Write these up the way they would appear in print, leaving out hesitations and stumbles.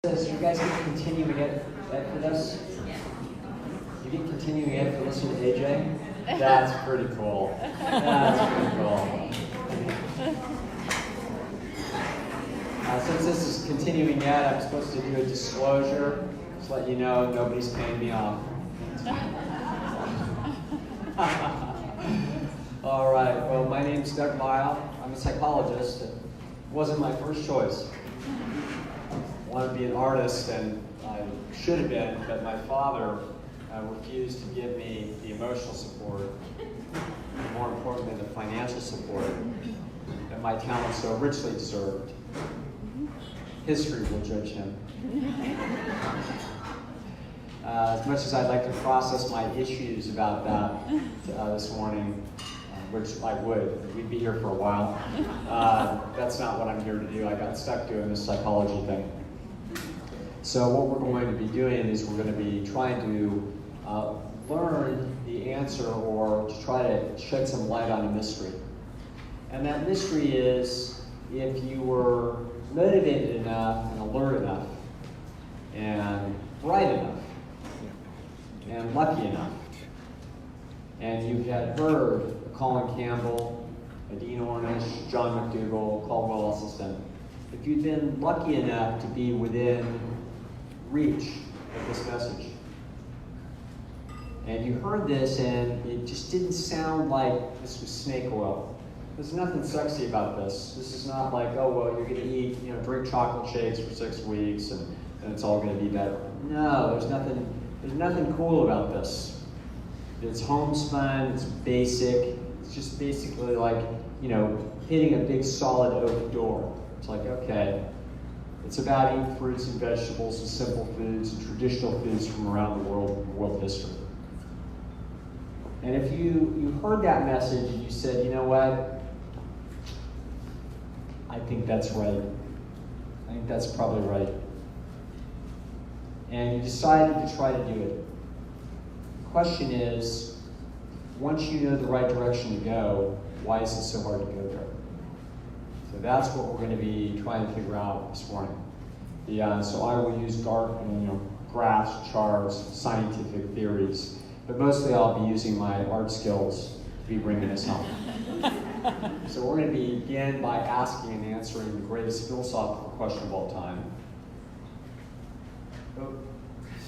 So you guys get continuing ed for this? You get continuing ed for listening to AJ? That's pretty cool. That's pretty cool. Since this is continuing ed, I'm supposed to do a disclosure. Just let you know nobody's paying me off. All right, well, my name's Doug Lisle. I'm a psychologist. It wasn't my first choice. I wanted to be an artist, and I should have been, but my father refused to give me the emotional support, and more importantly, the financial support that my talent so richly deserved. History will judge him. As much as I'd like to process my issues about that this morning, which I would, we'd be here for a while, that's not what I'm here to do. I got stuck doing this psychology thing. So what we're going to be doing is we're going to be trying to learn the answer, or to try to shed some light on a mystery. And that mystery is, if you were motivated enough and alert enough and bright enough and lucky enough, and you had heard Colin Campbell, Dean Ornish, John McDougall, Caldwell Esselstyn, if you'd been lucky enough to be within reach of this message, and you heard this and it just didn't sound like this was snake oil. There's nothing sexy about this. This is not like, oh, well, you're going to eat, drink chocolate shakes for 6 weeks and it's all going to be better. No, there's nothing cool about this. It's homespun, it's basic. It's just basically like, hitting a big solid oak door. It's like, okay, it's about eating fruits and vegetables and simple foods and traditional foods from around the world history. And if you heard that message and you said, you know what, I think that's right. I think that's probably right. And you decided to try to do it. The question is, once you know the right direction to go, why is it so hard to go there? So that's what we're going to be trying to figure out this morning. So I will use graphs, charts, scientific theories, but mostly I'll be using my art skills to be bringing us home. So we're going to begin by asking and answering the greatest philosophical question of all time.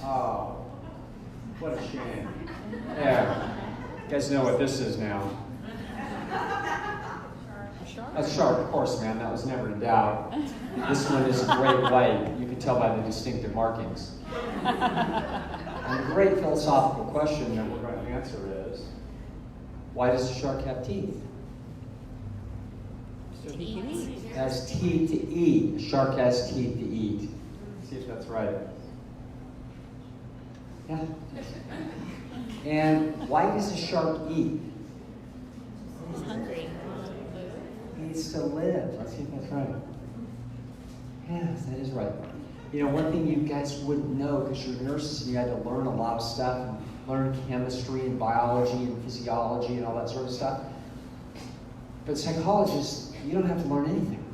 Oh, what a shame. There. You guys know what this is now. That's shark, of course, man. That was never in doubt. This one is a great white. You can tell by the distinctive markings. And the great philosophical question that we're going to answer is, why does a shark have teeth? So he can eat. It has teeth to eat. A shark has teeth to eat. Let's see if that's right. Yeah. And why does a shark eat? He's hungry. He needs to live. Let's see if that's right. Yes, that is right. One thing you guys wouldn't know, because you're nurses and you had to learn a lot of stuff, and learn chemistry and biology and physiology and all that sort of stuff. But psychologists, you don't have to learn anything.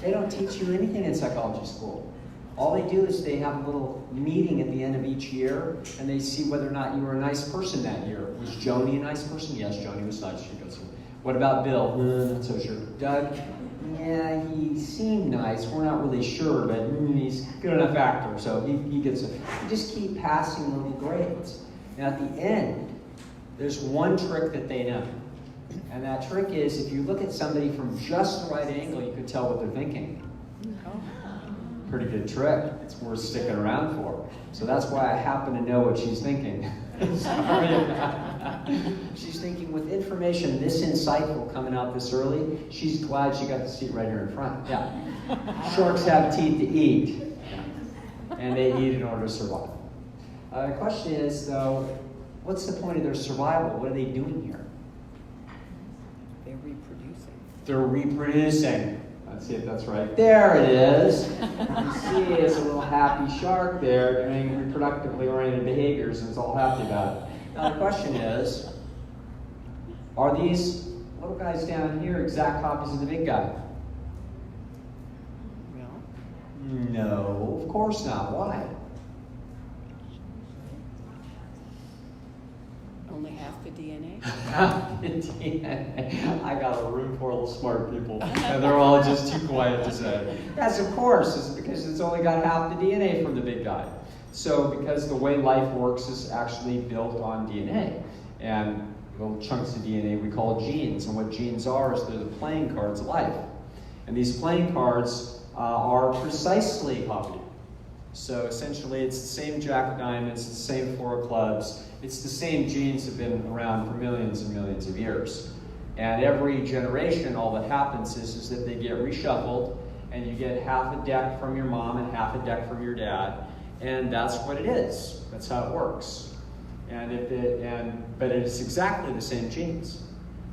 They don't teach you anything in psychology school. All they do is they have a little meeting at the end of each year, and they see whether or not you were a nice person that year. Was Joni a nice person? Yes, Joni was nice. She goes, what about Bill? Not so sure. Doug? Yeah, he seemed nice. We're not really sure, but he's a good enough actor, so he gets it. You just keep passing little grades. Now at the end, there's one trick that they know. And that trick is, if you look at somebody from just the right angle, you can tell what they're thinking. Pretty good trick. It's worth sticking around for. So that's why I happen to know what she's thinking. Sorry. She's thinking, with information this insightful coming out this early, she's glad she got the seat right here in front. Yeah. Sharks have teeth to eat. And they eat in order to survive. The question is, though, what's the point of their survival? What are they doing here? They're reproducing. They're reproducing. Let's see if that's right. There it is. You see it's a little happy shark there doing reproductively oriented behaviors, and it's all happy about it. Now the question is, are these little guys down here exact copies of the big guy? course not. Why? Only half the DNA? I got a room full of smart people, and they're all just too quiet to say. Yes, of course. It's because it's only got half the DNA from the big guy. So because the way life works is actually built on DNA. And little chunks of DNA we call genes. And what genes are is they're the playing cards of life. And these playing cards are precisely copied. So essentially it's the same jack of diamonds, it's the same four of clubs, it's the same genes that have been around for millions and millions of years. And every generation, all that happens is that they get reshuffled, and you get half a deck from your mom and half a deck from your dad, and that's what it is. That's how it works. But it is exactly the same genes.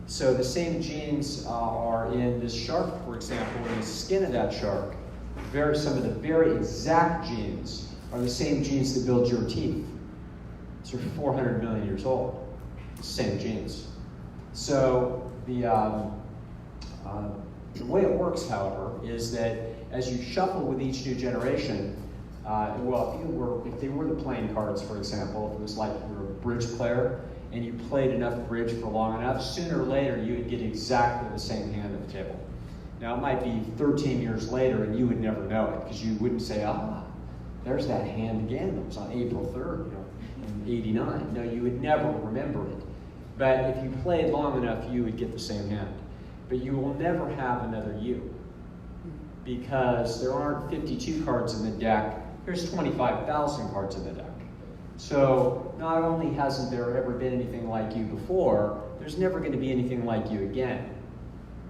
So the same genes are in this shark, for example, in the skin of that shark. Some of the very exact genes are the same genes that build your teeth. So 400 million years old. Same genes. So the way it works, however, is that as you shuffle with each new generation, if they were the playing cards, for example, if it was like you were a bridge player and you played enough bridge for long enough, sooner or later you would get exactly the same hand at the table. Now, it might be 13 years later and you would never know it because you wouldn't say, there's that hand again that was on April 3rd, in 89. No, you would never remember it. But if you played long enough, you would get the same hand. But you will never have another you because there aren't 52 cards in the deck. There's 25,000 cards in the deck. So not only hasn't there ever been anything like you before, there's never going to be anything like you again.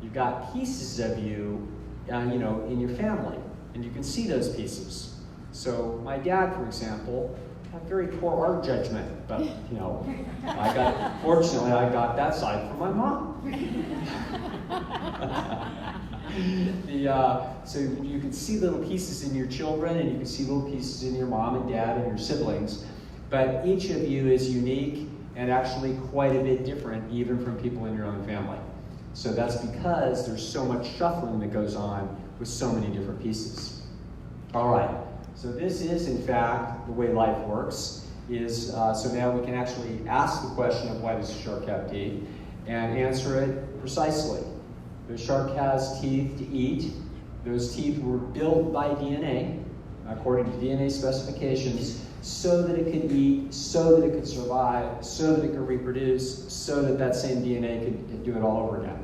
You've got pieces of you, in your family, and you can see those pieces. So my dad, for example, had very poor art judgment, but fortunately I got that side from my mom. So you can see little pieces in your children, and you can see little pieces in your mom and dad and your siblings, but each of you is unique and actually quite a bit different even from people in your own family. So that's because there's so much shuffling that goes on with so many different pieces. All right, so this is in fact the way life works. So now we can actually ask the question of why does a shark have teeth and answer it precisely. The shark has teeth to eat. Those teeth were built by DNA, according to DNA specifications, so that it could eat, so that it could survive, so that it could reproduce, so that that same DNA could do it all over again.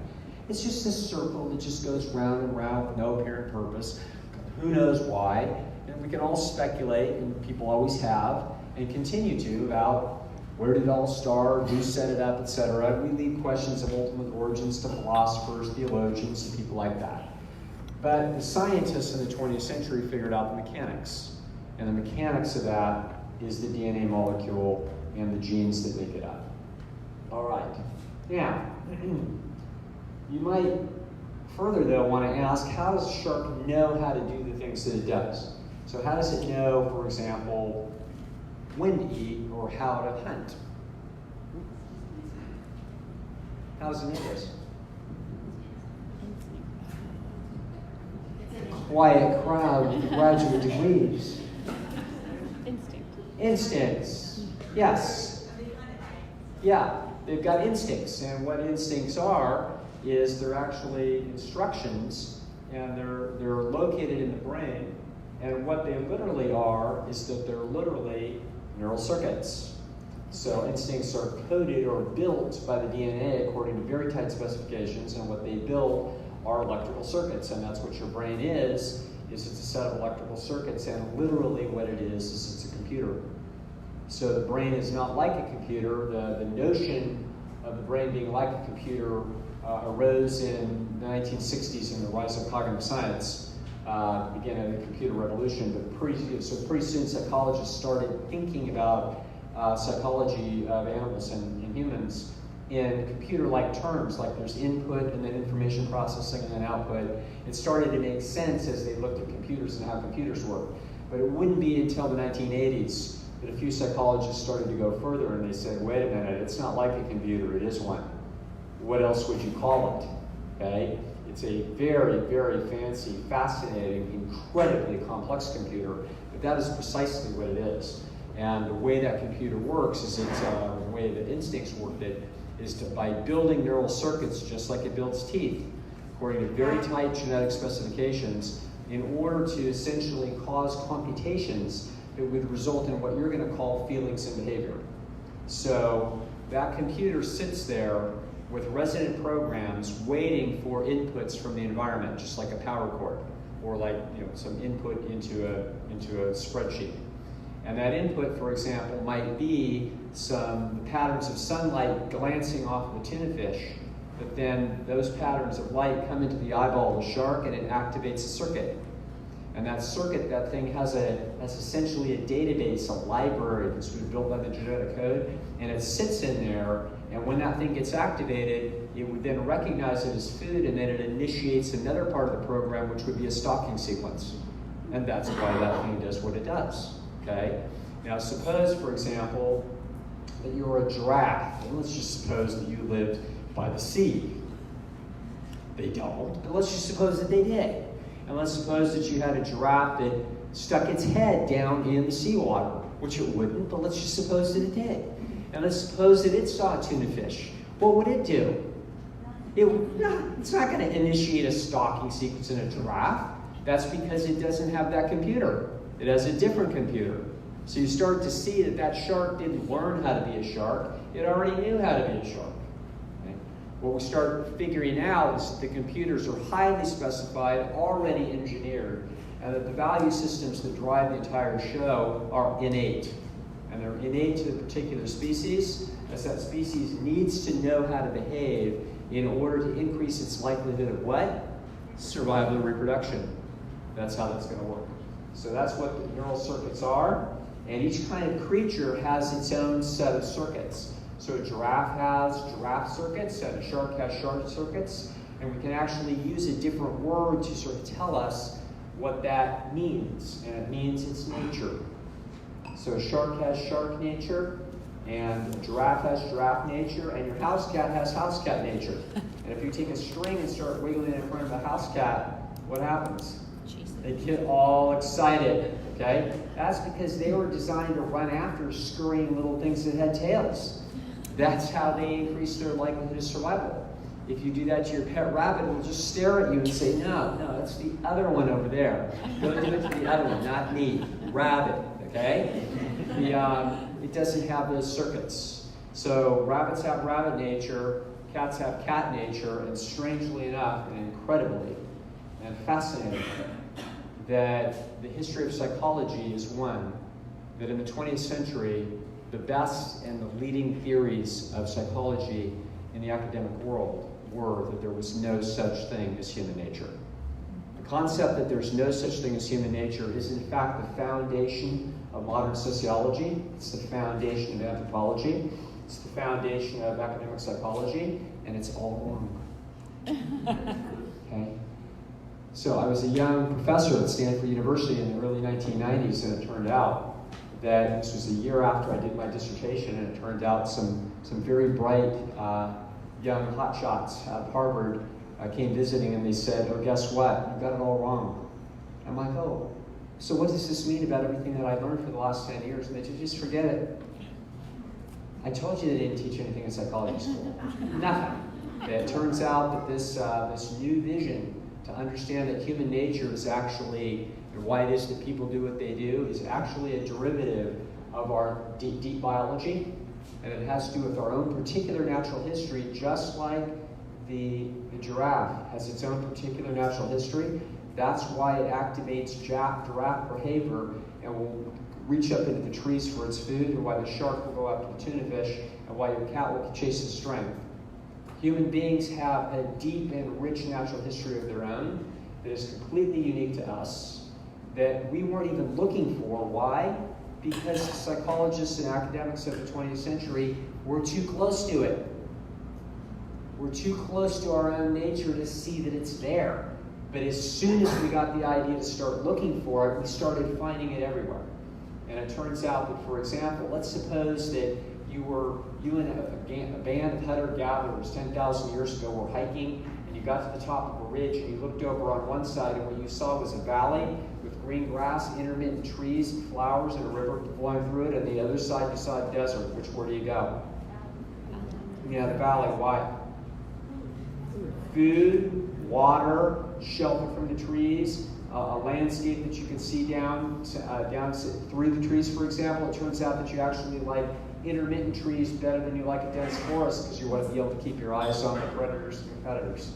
It's just this circle that just goes round and round with no apparent purpose. Who knows why? And we can all speculate, and people always have, and continue to, about where did it all start, who set it up, etc. We leave questions of ultimate origins to philosophers, theologians, to people like that. But the scientists in the 20th century figured out the mechanics. And the mechanics of that is the DNA molecule and the genes that make it up. All right. Now, you might further, though, want to ask, how does a shark know how to do the things that it does? So how does it know, for example, when to eat or how to hunt? How does it know this? Quiet crowd, graduate degrees. Instincts. Yes. Yeah, they've got instincts, and what instincts are is they're actually instructions, and they're located in the brain, and what they literally are is that they're literally neural circuits. So instincts are coded or built by the DNA according to very tight specifications, and what they build are electrical circuits, and that's what your brain is it's a set of electrical circuits, and literally what it is it's a computer. So the brain is not like a computer. The notion of the brain being like a computer arose in the 1960s in the rise of cognitive science, began of the computer revolution, but pretty soon psychologists started thinking about psychology of animals and humans in computer-like terms, like there's input and then information processing and then output. It started to make sense as they looked at computers and how computers work. But it wouldn't be until the 1980s that a few psychologists started to go further, and they said, wait a minute, it's not like a computer, it is one. What else would you call it? Okay? It's a very, very fancy, fascinating, incredibly complex computer, but that is precisely what it is. And the way that computer works is the way that instincts work it is by building neural circuits just like it builds teeth, according to very tight genetic specifications, in order to essentially cause computations that would result in what you're going to call feelings and behavior. So that computer sits there with resident programs waiting for inputs from the environment, just like a power cord, or like some input into a spreadsheet. And that input, for example, might be some patterns of sunlight glancing off of a tuna fish, but then those patterns of light come into the eyeball of a shark and it activates a circuit. And that circuit, that thing has essentially a database, a library that's been built by the genetic code, and it sits in there, and when that thing gets activated, it would then recognize it as food, and then it initiates another part of the program, which would be a stalking sequence. And that's why that thing does what it does, okay? Now suppose, for example, that you're a giraffe, and let's just suppose that you lived by the sea. They don't, but let's just suppose that they did. And let's suppose that you had a giraffe that stuck its head down in the seawater, which it wouldn't, but let's just suppose that it did. And let's suppose that it saw a tuna fish. What would it do? It's not going to initiate a stalking sequence in a giraffe. That's because it doesn't have that computer. It has a different computer. So you start to see that that shark didn't learn how to be a shark. It already knew how to be a shark. What we start figuring out is that the computers are highly specified, already engineered, and that the value systems that drive the entire show are innate. And they're innate to the particular species, as that species needs to know how to behave in order to increase its likelihood of what? Survival and reproduction. That's how that's going to work. So that's what the neural circuits are, and each kind of creature has its own set of circuits. So a giraffe has giraffe circuits, and a shark has shark circuits, and we can actually use a different word to sort of tell us what that means, and it means its nature. So a shark has shark nature, and a giraffe has giraffe nature, and your house cat has house cat nature. And if you take a string and start wiggling it in front of a house cat, what happens? They get all excited, okay? That's because they were designed to run after scurrying little things that had tails. That's how they increase their likelihood of survival. If you do that to your pet rabbit, it will just stare at you and say, no, that's the other one over there. Go do it to the other one, not me, rabbit, okay? It doesn't have those circuits. So rabbits have rabbit nature, cats have cat nature, and strangely enough, and incredibly, and fascinatingly, that the history of psychology is one that in the 20th century, the best and the leading theories of psychology in the academic world were that there was no such thing as human nature. The concept that there's no such thing as human nature is in fact the foundation of modern sociology. It's the foundation of anthropology. It's the foundation of academic psychology, and it's all wrong. Okay? So I was a young professor at Stanford University in the early 1990s, and it turned out that this was a year after I did my dissertation, and it turned out some very bright young hotshots out of Harvard came visiting, and they said, oh, guess what? You got it all wrong. I'm like, oh, so what does this mean about everything that I learned for the last 10 years? And they said, just forget it. I told you they didn't teach anything in psychology school. Nothing. It turns out that this new vision to understand that human nature is actually, and why it is that people do what they do, is actually a derivative of our deep biology, and it has to do with our own particular natural history, just like the giraffe has its own particular natural history. That's why it activates giraffe behavior and will reach up into the trees for its food, and why the shark will go after the tuna fish, and why your cat will chase the string. Human beings have a deep and rich natural history of their own that is completely unique to us, that we weren't even looking for. Why? Because psychologists and academics of the 20th century were too close to it. We're too close to our own nature to see that it's there. But as soon as we got the idea to start looking for it, we started finding it everywhere. And it turns out that, for example, let's suppose that you and a band of hunter-gatherers 10,000 years ago were hiking, and you got to the top of a ridge and you looked over on one side and what you saw was a valley with green grass, intermittent trees, flowers, and a river flowing through it. And the other side you saw a desert. Where do you go? Yeah, the valley. Why? Food, water, shelter from the trees, a landscape that you can see down through the trees, for example. It turns out that you actually like intermittent trees better than you like a dense forest because you want to be able to keep your eyes on the predators and competitors.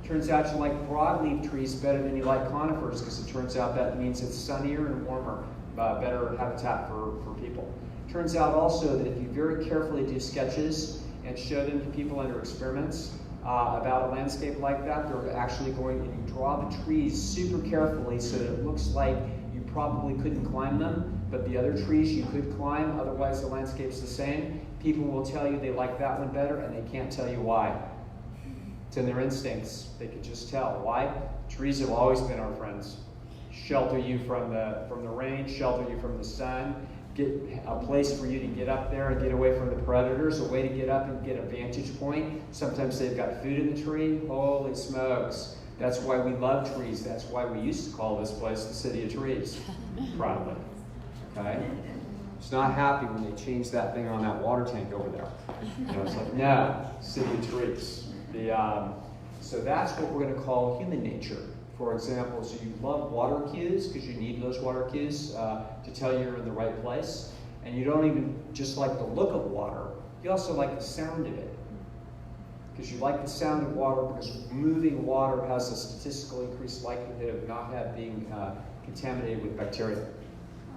Turns out you like broadleaf trees better than you like conifers because it turns out that means it's sunnier and warmer, better habitat for people. Turns out also that if you very carefully do sketches and show them to people under experiments about a landscape like that, they're actually going, and you draw the trees super carefully so that it looks like you probably couldn't climb them, but the other trees you could climb, otherwise the landscape's the same. People will tell you they like that one better and they can't tell you why. It's in their instincts. They can just tell. Why? Trees have always been our friends. Shelter you from the rain, shelter you from the sun, get a place for you to get up there and get away from the predators, a way to get up and get a vantage point. Sometimes they've got food in the tree. Holy smokes. That's why we love trees. That's why we used to call this place the City of Trees, probably. Okay? It's not happy when they changed that thing on that water tank over there. It's like, no, City of Trees. So that's what we're going to call human nature. For example, so you love water cues because you need those water cues to tell you're in the right place. And you don't even just like the look of water, you also like the sound of it. Because you like the sound of water because moving water has a statistically increased likelihood of not being contaminated with bacteria.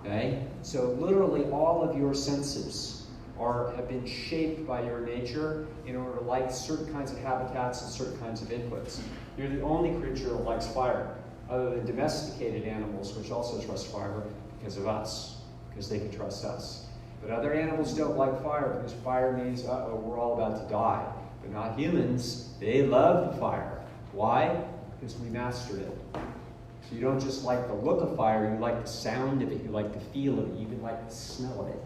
Okay? So literally all of your senses have been shaped by your nature in order to like certain kinds of habitats and certain kinds of inputs. You're the only creature that likes fire, other than domesticated animals, which also trust fire because of us, because they can trust us. But other animals don't like fire because fire means, uh-oh, we're all about to die. But not humans. They love the fire. Why? Because we mastered it. So you don't just like the look of fire, you like the sound of it, you like the feel of it, you even like the smell of it.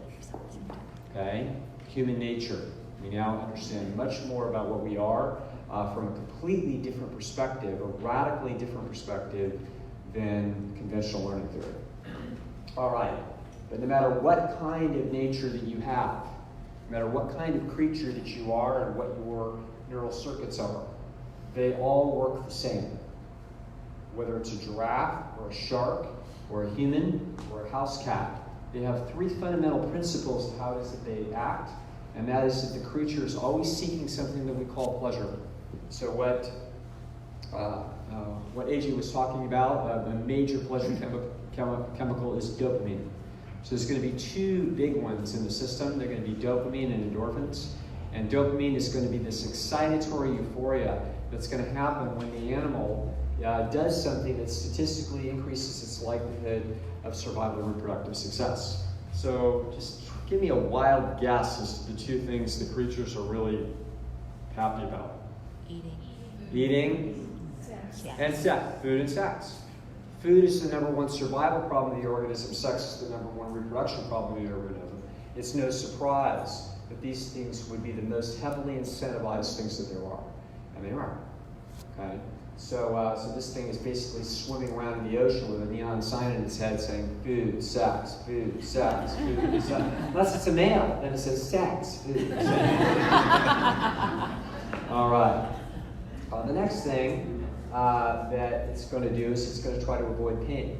Okay? Human nature. We now understand much more about what we are from a completely different perspective, a radically different perspective than conventional learning theory. All right. But no matter what kind of nature that you have, no matter what kind of creature that you are and what your neural circuits are, they all work the same. Whether it's a giraffe or a shark or a human or a house cat, they have three fundamental principles of how it is that they act, and that is that the creature is always seeking something that we call pleasure. So what AJ was talking about, a major pleasure chemical is dopamine. So there's going to be two big ones in the system. They're going to be dopamine and endorphins. And dopamine is going to be this excitatory euphoria that's going to happen when the animal does something that statistically increases its likelihood of survival and reproductive success. So just give me a wild guess as to the two things the creatures are really happy about. Eating and sex. Food and sex. Food is the number one survival problem of the organism. Sex is the number one reproduction problem of the organism. It's no surprise that these things would be the most heavily incentivized things that there are. And they are. Okay? So this thing is basically swimming around in the ocean with a neon sign in its head saying food, sex, food, sex, food, sex. Unless it's a male, then it says sex, food, sex. All right. The next thing that it's going to do is it's going to try to avoid pain.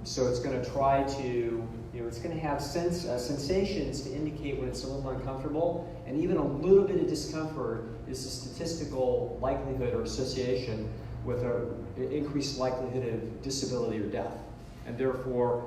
So it's going to try to, it's going to have sensations to indicate when it's a little uncomfortable, and even a little bit of discomfort is a statistical likelihood or association with an increased likelihood of disability or death, and therefore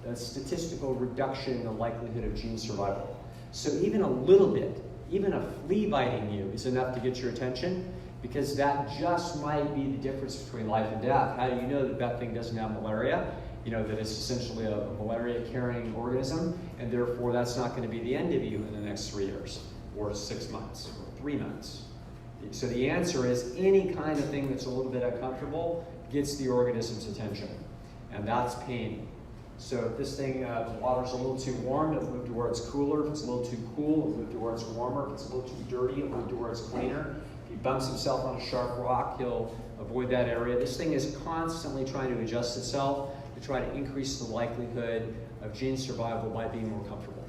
a statistical reduction in the likelihood of gene survival. So even a little bit, even a flea biting you is enough to get your attention, because that just might be the difference between life and death. How do you know that that thing doesn't have malaria? That it's essentially a malaria-carrying organism, and therefore that's not going to be the end of you in the next 3 years, or 6 months, or 3 months. So the answer is any kind of thing that's a little bit uncomfortable gets the organism's attention, and that's pain. So if this thing, the water's a little too warm, it'll move to where it's cooler. If it's a little too cool, it'll move to where it's warmer. If it's a little too dirty, it'll move to where it's cleaner. If he bumps himself on a sharp rock, he'll avoid that area. This thing is constantly trying to adjust itself to try to increase the likelihood of gene survival by being more comfortable.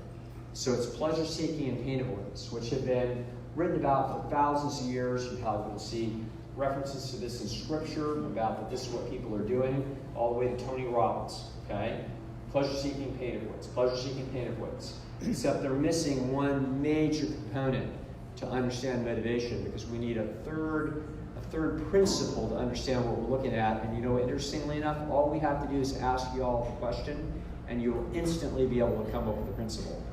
So it's pleasure-seeking and pain avoidance, which have been written about for thousands of years. You'll see references to this in scripture about that this is what people are doing, all the way to Tony Robbins, okay? Pleasure-seeking, pain avoidance, pleasure-seeking, pain avoidance. Except they're missing one major component to understand motivation, because we need a third principle to understand what we're looking at. And you know, interestingly enough, all we have to do is ask you all a question, and you'll instantly be able to come up with a principle.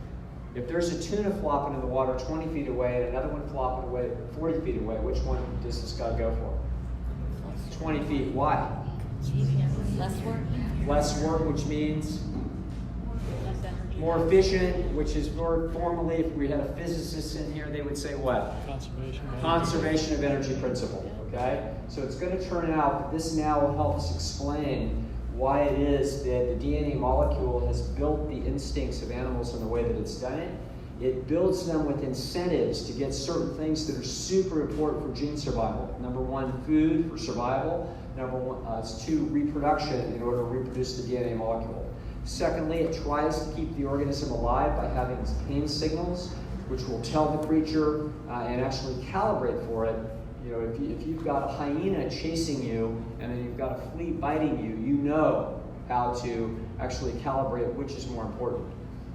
If there's a tuna flopping in the water 20 feet away and another one flopping away 40 feet away, which one does this guy go for? 20 feet. Why? Less work. Less work, which means Less energy. more efficient, which is more formally, if we had a physicist in here, they would say what? Conservation. Conservation of energy principle, okay? So it's going to turn out that this now will help us explain why it is that the DNA molecule has built the instincts of animals in the way that it's done it. It builds them with incentives to get certain things that are super important for gene survival. Number one, food for survival. Number one, it's two, reproduction in order to reproduce the DNA molecule. Secondly, it tries to keep the organism alive by having pain signals, which will tell the creature and actually calibrate for it. You know, if you've got a hyena chasing you and then you've got a flea biting you, you know how to actually calibrate which is more important.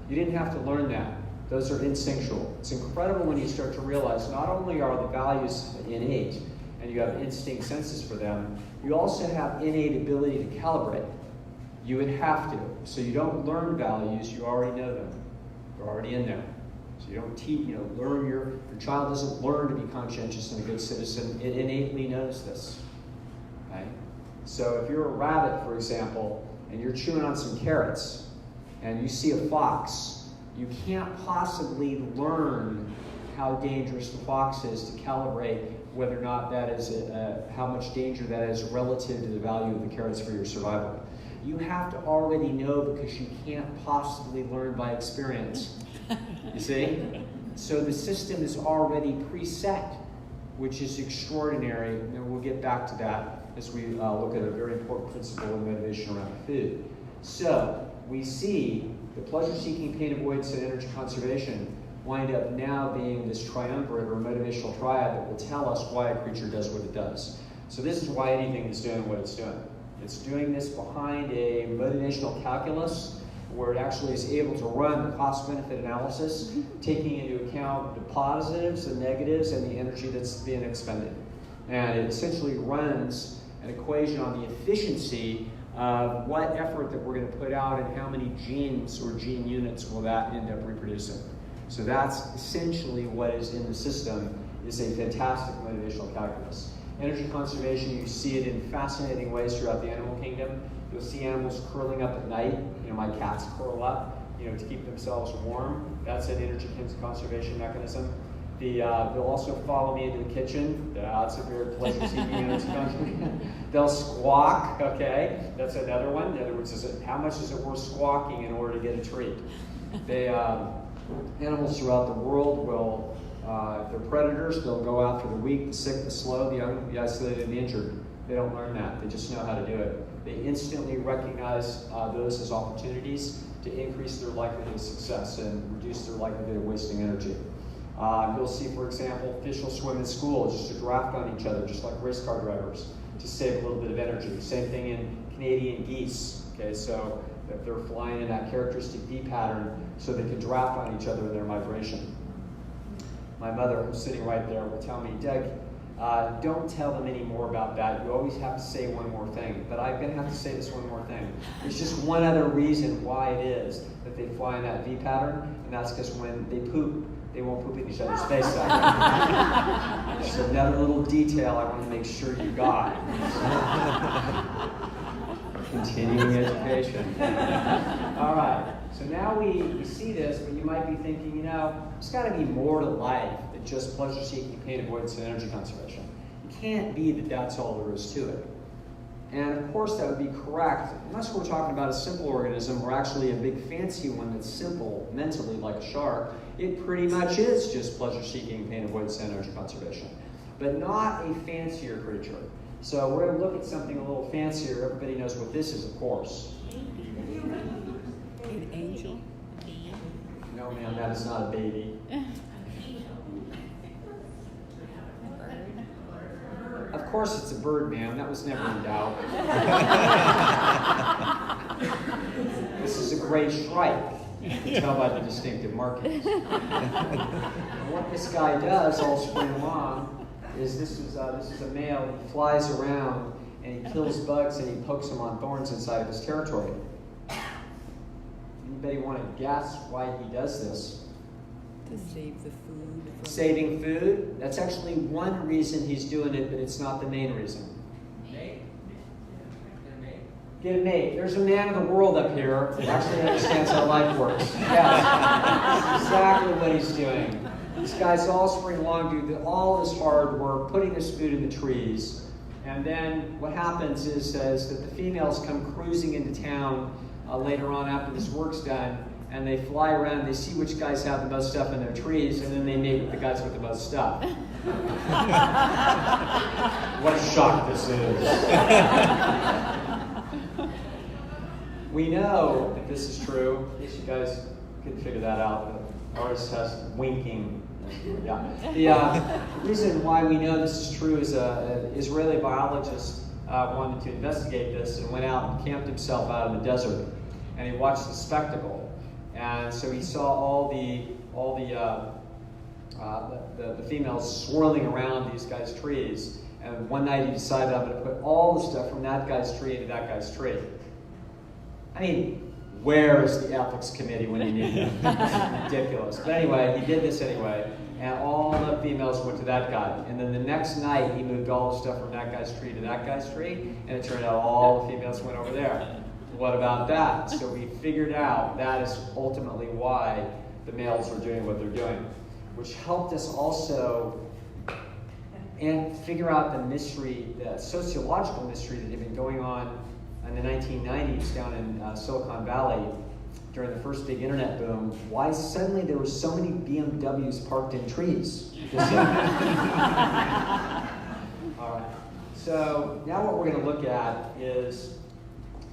You didn't have to learn that. Those are instinctual. It's incredible when you start to realize not only are the values innate and you have instinct senses for them, you also have innate ability to calibrate. You would have to. So you don't learn values, you already know them. They're already in there. So you don't teach, learn your child doesn't learn to be conscientious and a good citizen. It innately knows this. Okay? So if you're a rabbit, for example, and you're chewing on some carrots and you see a fox, you can't possibly learn how dangerous the fox is to calibrate whether or not that is how much danger that is relative to the value of the carrots for your survival. You have to already know, because you can't possibly learn by experience. You see? So the system is already preset, which is extraordinary, and we'll get back to that as we look at a very important principle in motivation around food. So we see the pleasure-seeking, pain avoidance, and energy conservation wind up now being this triumvirate or motivational triad that will tell us why a creature does what it does. So this is why anything is doing what it's doing. It's doing this behind a motivational calculus where it actually is able to run the cost-benefit analysis, taking into account the positives, the negatives, and the energy that's being expended. And it essentially runs an equation on the efficiency of what effort that we're going to put out and how many genes or gene units will that end up reproducing. So that's essentially what is in the system, is a fantastic motivational calculus. Energy conservation, you see it in fascinating ways throughout the animal kingdom. You'll see animals curling up at night. My cats curl up, to keep themselves warm. That's an energy conservation mechanism. They'll also follow me into the kitchen. That's a very pleasure-seeking energy conservation. They'll squawk, okay? That's another one. In other words, how much is it worth squawking in order to get a treat? Animals throughout the world will, if they're predators, they'll go after the weak, the sick, the slow, the young, the isolated, and the injured. They don't learn that. They just know how to do it. They instantly recognize those as opportunities to increase their likelihood of success and reduce their likelihood of wasting energy. You'll see, for example, fish will swim in school just to draft on each other, just like race car drivers, to save a little bit of energy. Same thing in Canadian geese. Okay, so if they're flying in that characteristic V pattern, so they can draft on each other in their migration. My mother, who's sitting right there, will tell me, Doug, don't tell them any more about that. You always have to say one more thing. But I'm going to have to say this one more thing. There's just one other reason why it is that they fly in that V pattern, and that's because when they poop, they won't poop in each other's face. Just another little detail I want to make sure you got. Continuing education. All right. So now we see this, but you might be thinking, there's got to be more to life than just pleasure-seeking, pain avoidance, and energy conservation. It can't be that that's all there is to it. And of course that would be correct, unless we're talking about a simple organism or actually a big fancy one that's simple mentally like a shark. It pretty much is just pleasure-seeking, pain avoidance, and energy conservation. but not a fancier creature. So we're going to look at something a little fancier. Everybody knows what this is, of course. An angel. No, ma'am, that is not a baby. Of course it's a bird, ma'am. That was never in doubt. This is a gray stripe. You can tell by the distinctive markings. And what this guy does all spring long is this is a male. He flies around and he kills bugs and he pokes them on thorns inside of his territory. Anybody want to guess why he does this? To save the food. Saving food? That's actually one reason he's doing it, but it's not the main reason. Get a mate. There's a man of the world up here that actually understands how life works. Yes, that's exactly what he's doing. These guys all spring long do all this hard work, putting this food in the trees, and then what happens is that the females come cruising into town later on after this work's done, and they fly around and they see which guys have the most stuff in their trees, and then they mate with the guys with the most stuff. What a shock this is. We know that this is true. In case you guys couldn't figure that out, the artist has winking. Yeah. The reason why we know this is true is an Israeli biologist wanted to investigate this and went out and camped himself out in the desert, and he watched the spectacle. And so he saw all the females swirling around these guys' trees. And one night he decided, I'm going to put all the stuff from that guy's tree into that guy's tree. I mean, where is the ethics committee when you need it? It's ridiculous. But anyway, he did this anyway, and all the females went to that guy. And then the next night, he moved all the stuff from that guy's tree to that guy's tree, and it turned out all the females went over there. What about that? So we figured out that is ultimately why the males are doing what they're doing, which helped us also and figure out the mystery, the sociological mystery that had been going on in the 1990s down in Silicon Valley during the first big internet boom. Why suddenly there were so many BMWs parked in trees? All right. So now what we're going to look at is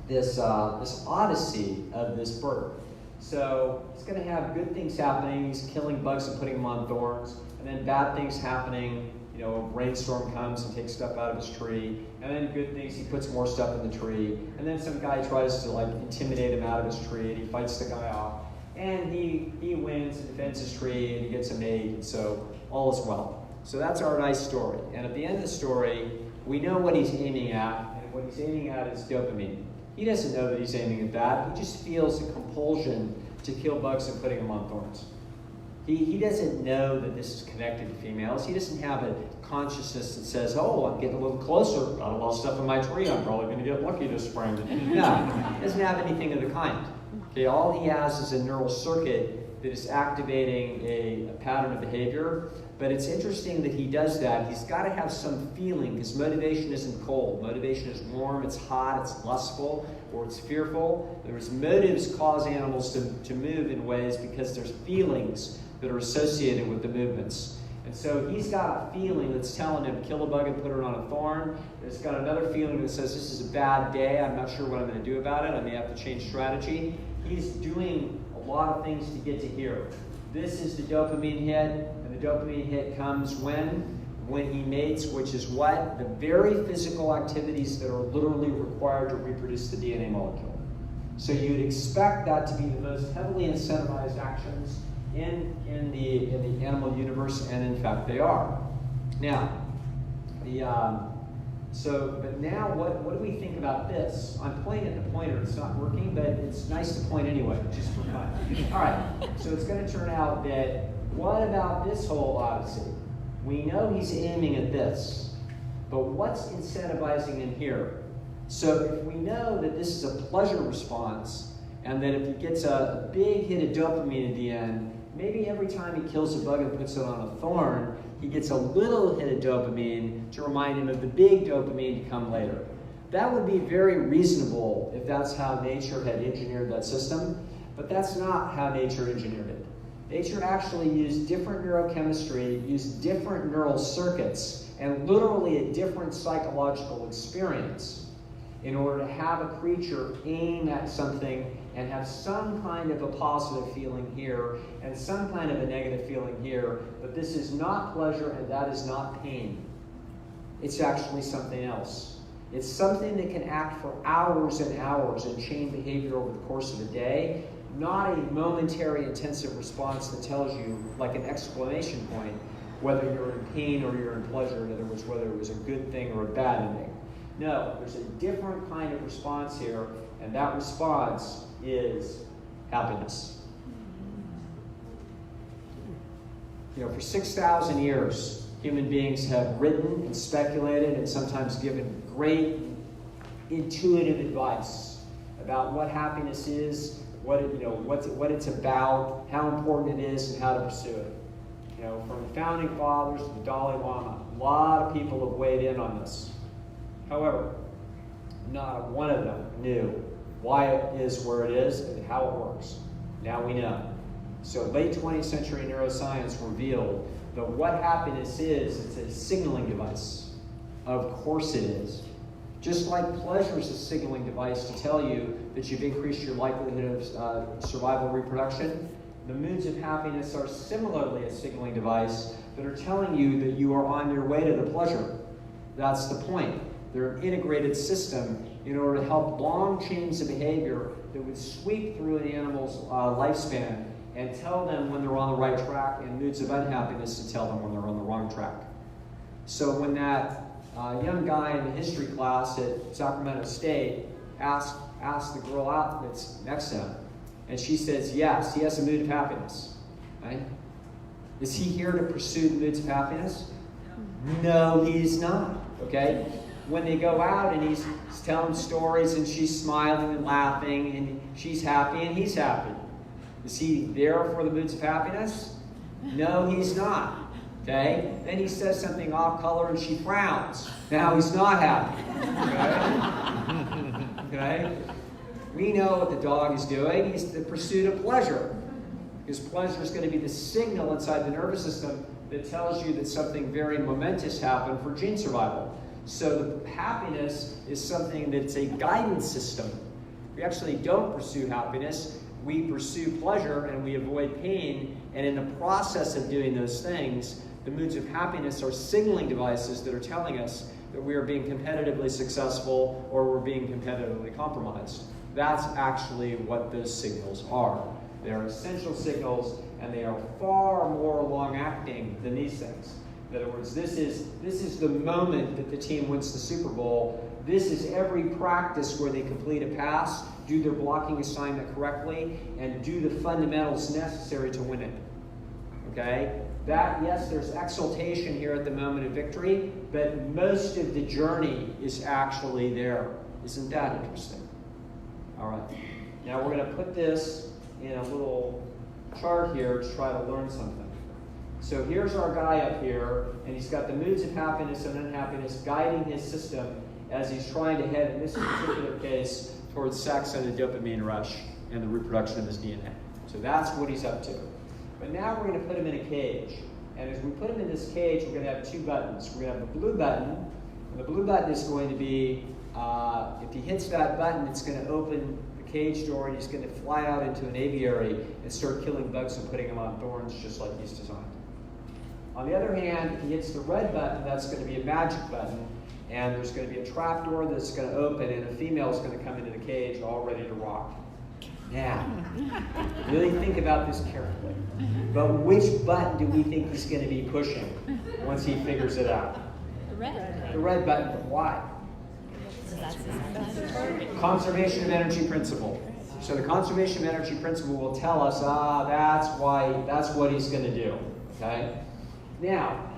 this odyssey of this bird. So it's going to have good things happening. He's killing bugs and putting them on thorns, and then bad things happening. You know, a rainstorm comes and takes stuff out of his tree, and then good things, he puts more stuff in the tree, and then some guy tries to like intimidate him out of his tree, and he fights the guy off, and he wins and defends his tree, and he gets a mate, and so all is well. So that's our nice story. And at the end of the story, we know what he's aiming at, and what he's aiming at is dopamine. He doesn't know that he's aiming at that. He just feels a compulsion to kill bugs and putting them on thorns. He doesn't know that this is connected to females. He doesn't have a consciousness that says, oh, I'm getting a little closer. Got a lot of stuff in my tree. I'm probably going to get lucky this spring. No, he doesn't have anything of the kind. Okay, all he has is a neural circuit that is activating a pattern of behavior. But it's interesting that he does that. He's got to have some feeling, because motivation isn't cold. Motivation is warm, it's hot, it's lustful, or it's fearful. There's motives cause animals to move in ways because there's feelings that are associated with the movements. And so he's got a feeling that's telling him, kill a bug and put it on a thorn. It's got another feeling that says, this is a bad day. I'm not sure what I'm going to do about it. I may have to change strategy. He's doing a lot of things to get to here. This is the dopamine hit, and the dopamine hit comes when he mates, which is what? The very physical activities that are literally required to reproduce the DNA molecule. So you'd expect that to be the most heavily incentivized actions in the animal universe, and in fact they are. Now, but now what do we think about this? I'm pointing at the pointer, it's not working, but it's nice to point anyway, just for fun. All right, so it's going to turn out that, what about this whole odyssey? We know he's aiming at this, but what's incentivizing him here? So if we know that this is a pleasure response, and that if he gets a big hit of dopamine at the end, maybe every time he kills a bug and puts it on a thorn, he gets a little hit of dopamine to remind him of the big dopamine to come later. That would be very reasonable if that's how nature had engineered that system, but that's not how nature engineered it. Nature actually used different neurochemistry, used different neural circuits, and literally a different psychological experience in order to have a creature aim at something and have some kind of a positive feeling here and some kind of a negative feeling here, but this is not pleasure and that is not pain. It's actually something else. It's something that can act for hours and hours and change behavior over the course of a day, not a momentary intensive response that tells you, like an exclamation point, whether you're in pain or you're in pleasure, in other words, whether it was a good thing or a bad thing. No, there's a different kind of response here, and that response is happiness. You know, for 6,000 years, human beings have written and speculated and sometimes given great intuitive advice about what happiness is, what it's about, how important it is, and how to pursue it. You know, from the founding fathers to the Dalai Lama, a lot of people have weighed in on this. However, not one of them knew why it is where it is and how it works. Now we know. So late 20th century neuroscience revealed that what happiness is, it's a signaling device. Of course it is. Just like pleasure is a signaling device to tell you that you've increased your likelihood of survival and reproduction, the moods of happiness are similarly a signaling device that are telling you that you are on your way to the pleasure. That's the point. They're an integrated system in order to help long chains of behavior that would sweep through an animal's lifespan and tell them when they're on the right track, and moods of unhappiness to tell them when they're on the wrong track. So when that young guy in the history class at Sacramento State asked the girl out that's next to him, and she says, yes, he has a mood of happiness, right? Is he here to pursue the moods of happiness? No, he's not, okay? When they go out and he's telling stories and she's smiling and laughing and she's happy and he's happy, is he there for the moods of happiness? No, he's not. Okay? Then he says something off color and she frowns. Now he's not happy. Okay? Okay? We know what the dog is doing. He's the pursuit of pleasure. Because pleasure is going to be the signal inside the nervous system that tells you that something very momentous happened for gene survival. So the happiness is something that's a guidance system. We actually don't pursue happiness. We pursue pleasure and we avoid pain, and in the process of doing those things, the moods of happiness are signaling devices that are telling us that we are being competitively successful or we're being competitively compromised. That's actually what those signals are. They are essential signals, and they are far more long-acting than these things. In other words, this is the moment that the team wins the Super Bowl. This is every practice where they complete a pass, do their blocking assignment correctly, and do the fundamentals necessary to win it. Okay? That, yes, there's exultation here at the moment of victory, but most of the journey is actually there. Isn't that interesting? All right. Now we're going to put this in a little chart here to try to learn something. So here's our guy up here, and he's got the moods of happiness and unhappiness guiding his system as he's trying to head, in this particular case, towards sex and the dopamine rush and the reproduction of his DNA. So that's what he's up to. But now we're going to put him in a cage. And as we put him in this cage, we're going to have two buttons. We're going to have the blue button, and the blue button is going to be, if he hits that button, it's going to open the cage door, and he's going to fly out into an aviary and start killing bugs and putting them on thorns just like he's designed. On the other hand, if he hits the red button, that's going to be a magic button, and there's going to be a trap door that's going to open, and a female is going to come into the cage all ready to rock. Now, really think about this carefully. But which button do we think he's going to be pushing once he figures it out? The red. The red button. Why? Conservation of energy principle. So the conservation of energy principle will tell us, that's what he's going to do. Okay? Now,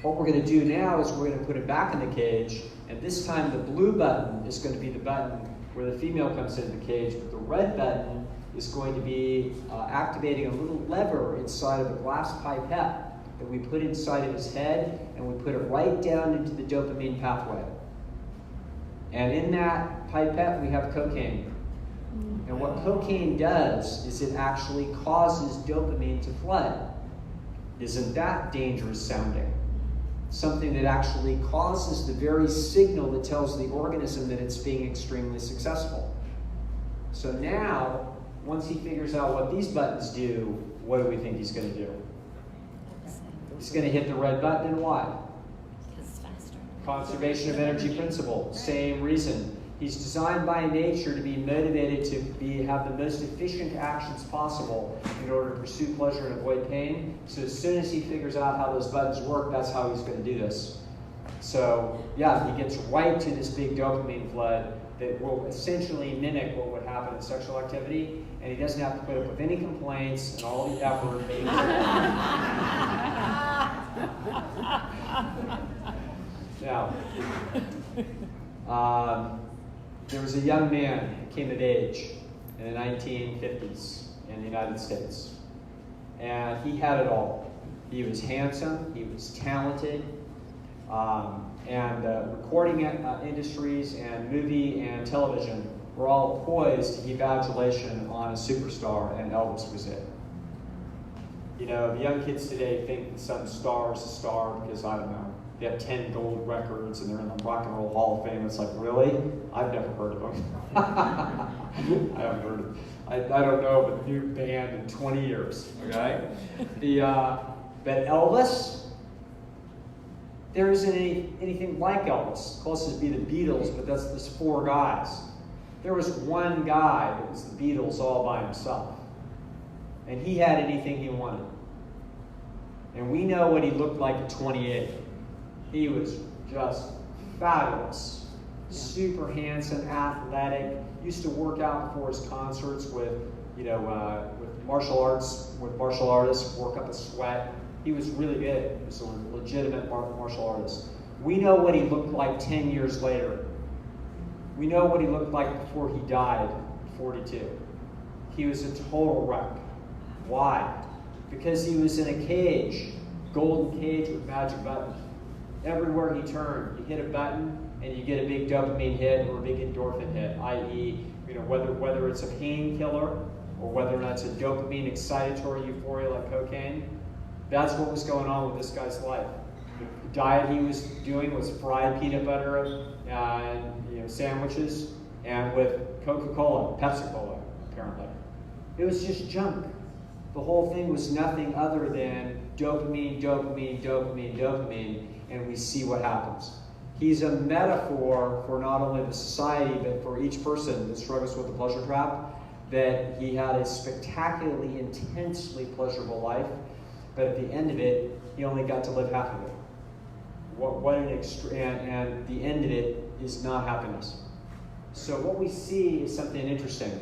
what we're going to do now is we're going to put it back in the cage, and this time the blue button is going to be the button where the female comes into the cage, but the red button is going to be activating a little lever inside of a glass pipette that we put inside of his head, and we put it right down into the dopamine pathway. And in that pipette, we have cocaine. And what cocaine does is it actually causes dopamine to flood. Isn't that dangerous sounding? something that actually causes the very signal that tells the organism that it's being extremely successful. So now, once he figures out what these buttons do, what do we think he's going to do? He's going to hit the red button, and why? Because it's faster. Conservation of energy principle, same reason. He's designed by nature to be motivated to have the most efficient actions possible in order to pursue pleasure and avoid pain. So as soon as he figures out how those buttons work, that's how he's going to do this. So yeah, he gets right to this big dopamine flood that will essentially mimic what would happen in sexual activity, and he doesn't have to put up with any complaints and all the effort. Now, there was a young man who came of age in the 1950s in the United States, and he had it all. He was handsome, he was talented, and recording industries and movie and television were all poised to heap adulation on a superstar, and Elvis was it. You know, the young kids today think that some star is a star because, I don't know, they have 10 gold records and they're in the Rock and Roll Hall of Fame. It's like, really? I've never heard of them. I haven't heard of them. I don't know of a new band in 20 years, okay? But Elvis, there isn't anything like Elvis. Closest would be the Beatles, but that's just 4 guys. There was one guy that was the Beatles all by himself. And he had anything he wanted. And we know what he looked like at 28. He was just fabulous. Super handsome, athletic. Used to work out before his concerts with martial artists, work up a sweat. He was really good. He was a legitimate martial artist. We know what he looked like 10 years later. We know what he looked like before he died at 42. He was a total wreck. Why? Because he was in a cage, golden cage with magic buttons. Everywhere he turned, you hit a button and you get a big dopamine hit or a big endorphin hit, i.e., whether it's a painkiller or whether or not it's a dopamine excitatory euphoria like cocaine. That's what was going on with this guy's life. The diet he was doing was fried peanut butter and sandwiches, and with Coca-Cola, Pepsi-Cola, apparently. It was just junk. The whole thing was nothing other than dopamine, dopamine, dopamine, dopamine, and we see what happens. He's a metaphor for not only the society, but for each person that struggles with the pleasure trap, that he had a spectacularly, intensely pleasurable life, but at the end of it, he only got to live half of it. And the end of it is not happiness. So what we see is something interesting,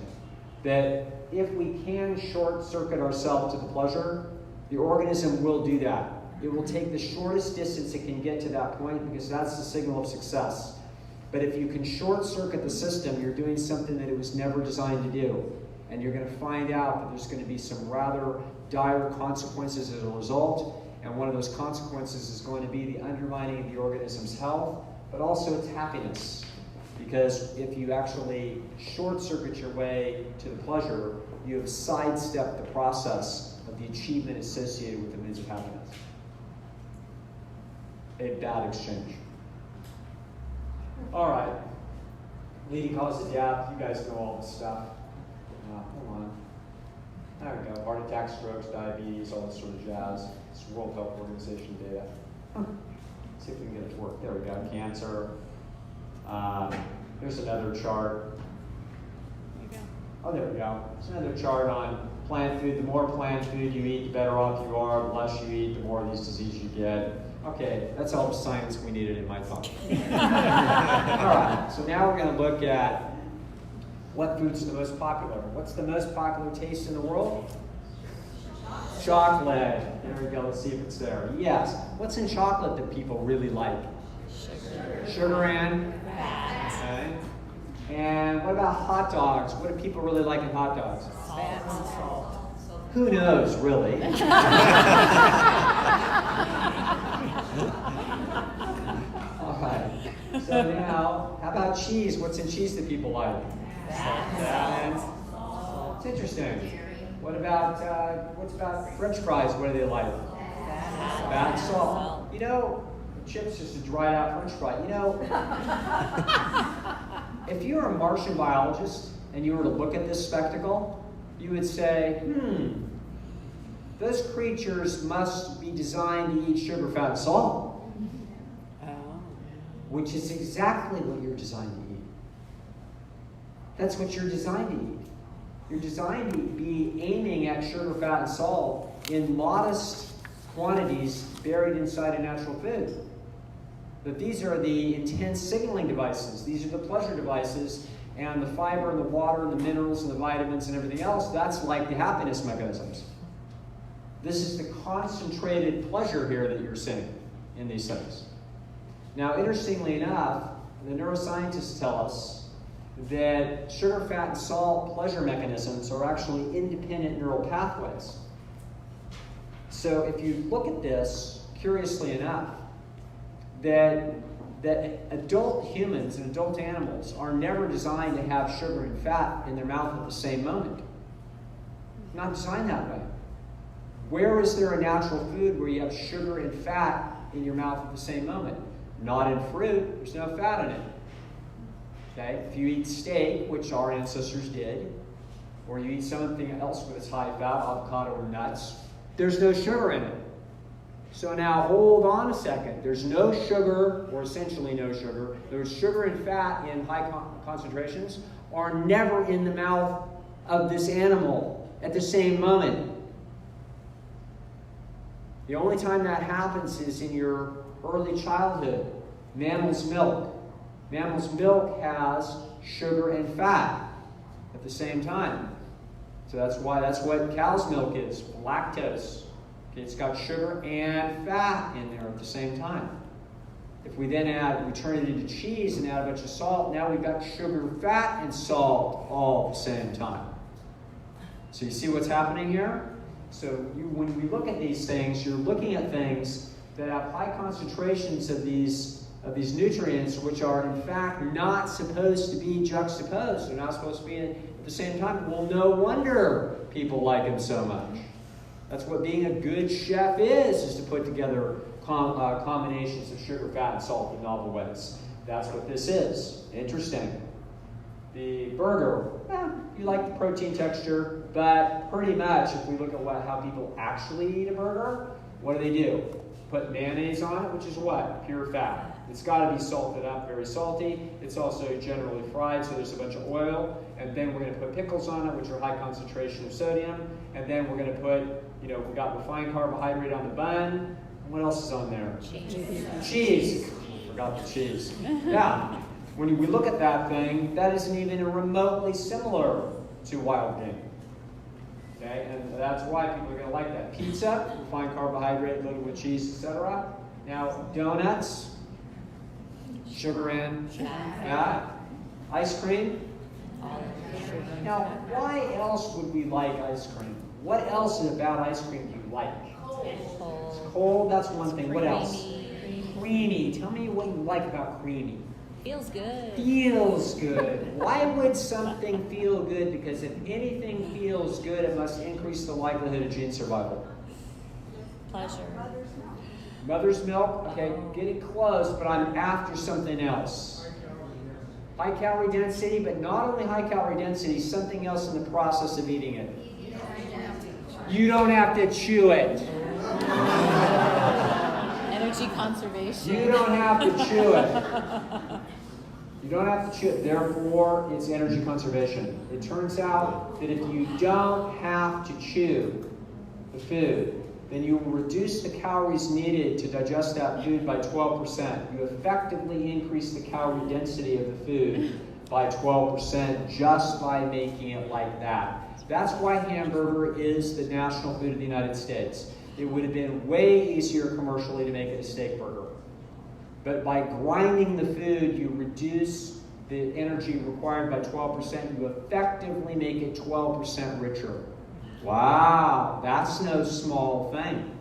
that if we can short circuit ourselves to the pleasure, the organism will do that. It will take the shortest distance it can get to that point because that's the signal of success. But if you can short circuit the system, you're doing something that it was never designed to do. And you're going to find out that there's going to be some rather dire consequences as a result. And one of those consequences is going to be the undermining of the organism's health, but also its happiness. Because if you actually short circuit your way to the pleasure, you have sidestepped the process of the achievement associated with the means of happiness. A bad exchange. All right. Leading cause of death. You guys know all this stuff. Hold on. There we go. Heart attack, strokes, diabetes, all this sort of jazz. It's World Health Organization data. See if we can get it to work. There we go. Cancer. Here's another chart. Oh, there we go. It's another chart on plant food. The more plant food you eat, the better off you are. The less you eat, the more of these diseases you get. Okay, that's all the science we needed in my talk. All right, so now we're going to look at what foods are the most popular. What's the most popular taste in the world? Chocolate. There we go. Let's see if it's there. Yes. What's in chocolate that people really like? Sugar and fat. Okay. And what about hot dogs? What do people really like in hot dogs? Fat and salt. Who knows, really? All right. So now, how about cheese? What's in cheese that people like? Fat. It's interesting. What about French fries? What do they like? Fat and salt. You know, chip's just a dried out French fry. You know, if you were a Martian biologist and you were to look at this spectacle, you would say, those creatures must be designed to eat sugar, fat, and salt. Oh. Which is exactly what you're designed to eat. That's what you're designed to eat. You're designed to be aiming at sugar, fat, and salt in modest quantities buried inside a natural food. But these are the intense signaling devices. These are the pleasure devices, and the fiber and the water and the minerals and the vitamins and everything else, that's like the happiness mechanisms. This is the concentrated pleasure here that you're seeing in these things. Now, interestingly enough, the neuroscientists tell us that sugar, fat, and salt pleasure mechanisms are actually independent neural pathways. So if you look at this, curiously enough, that adult humans and adult animals are never designed to have sugar and fat in their mouth at the same moment. Not designed that way. Where is there a natural food where you have sugar and fat in your mouth at the same moment? Not in fruit. There's no fat in it. Okay? If you eat steak, which our ancestors did, or you eat something else with its high fat, avocado or nuts, there's no sugar in it. So now hold on a second. There's no sugar, or essentially no sugar. There's sugar and fat in high concentrations are never in the mouth of this animal at the same moment. The only time that happens is in your early childhood. Mammal's milk. Mammal's milk has sugar and fat at the same time. So that's what cow's milk is, lactose. Okay, it's got sugar and fat in there at the same time. If we then we turn it into cheese and add a bunch of salt, now we've got sugar, fat, and salt all at the same time. So you see what's happening here? So when we look at these things, you're looking at things that have high concentrations of these nutrients, which are in fact not supposed to be juxtaposed. They're not supposed to be at the same time. Well, no wonder people like them so much. That's what being a good chef is to put together combinations of sugar, fat, and salt in novel ways. That's what this is. Interesting. The burger, you like the protein texture, but pretty much if we look at how people actually eat a burger, what do? Put mayonnaise on it, which is what? Pure fat. It's got to be salted up, very salty. It's also generally fried, so there's a bunch of oil. And then we're going to put pickles on it, which are high concentration of sodium. And then we're going to put, we got refined carbohydrate on the bun. What else is on there? Cheese. Forgot the cheese. Yeah. When we look at that thing, that isn't even remotely similar to wild game. Okay, and that's why people are going to like that. Pizza, refined carbohydrate, loaded with cheese, etc. Now, donuts, sugar and fat. Ice cream. Now, why else would we like ice cream? What else is about ice cream do you like? It's cold, that's one thing. What else? Creamy. Tell me what you like about creamy. Feels good. Feels good. Why would something feel good? Because if anything feels good, it must increase the likelihood of gene survival. Pleasure. Mother's milk, okay, getting close, but I'm after something else. High calorie density, but not only high calorie density, something else in the process of eating it. You don't have to chew it. Energy conservation. You don't have to chew it. You don't have to chew it. Therefore, it's energy conservation. It turns out that if you don't have to chew the food, then you will reduce the calories needed to digest that food by 12%. You effectively increase the calorie density of the food by 12% just by making it like that. That's why hamburger is the national food of the United States. It would have been way easier commercially to make it a steak burger. But by grinding the food, you reduce the energy required by 12%. You effectively make it 12% richer. Wow, that's no small thing.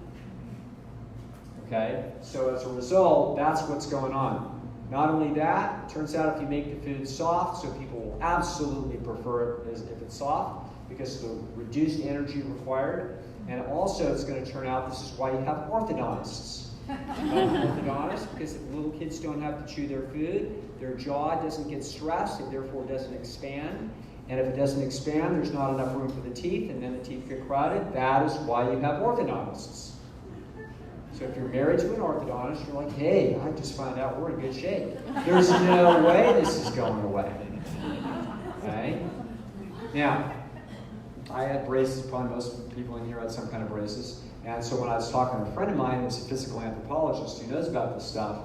Okay, so as a result, that's what's going on. Not only that, it turns out if you make the food soft, so people will absolutely prefer it as if it's soft because of the reduced energy required. And also it's going to turn out, this is why you have orthodontists. Orthodontist, because little kids don't have to chew their food. Their jaw doesn't get stressed, it therefore doesn't expand. And if it doesn't expand, there's not enough room for the teeth, and then the teeth get crowded. That is why you have orthodontists. So if you're married to an orthodontist, you're like, hey, I just found out we're in good shape. There's no way this is going away. Okay? Now, I had braces, probably most people in here had some kind of braces. And so when I was talking to a friend of mine who's a physical anthropologist who knows about this stuff,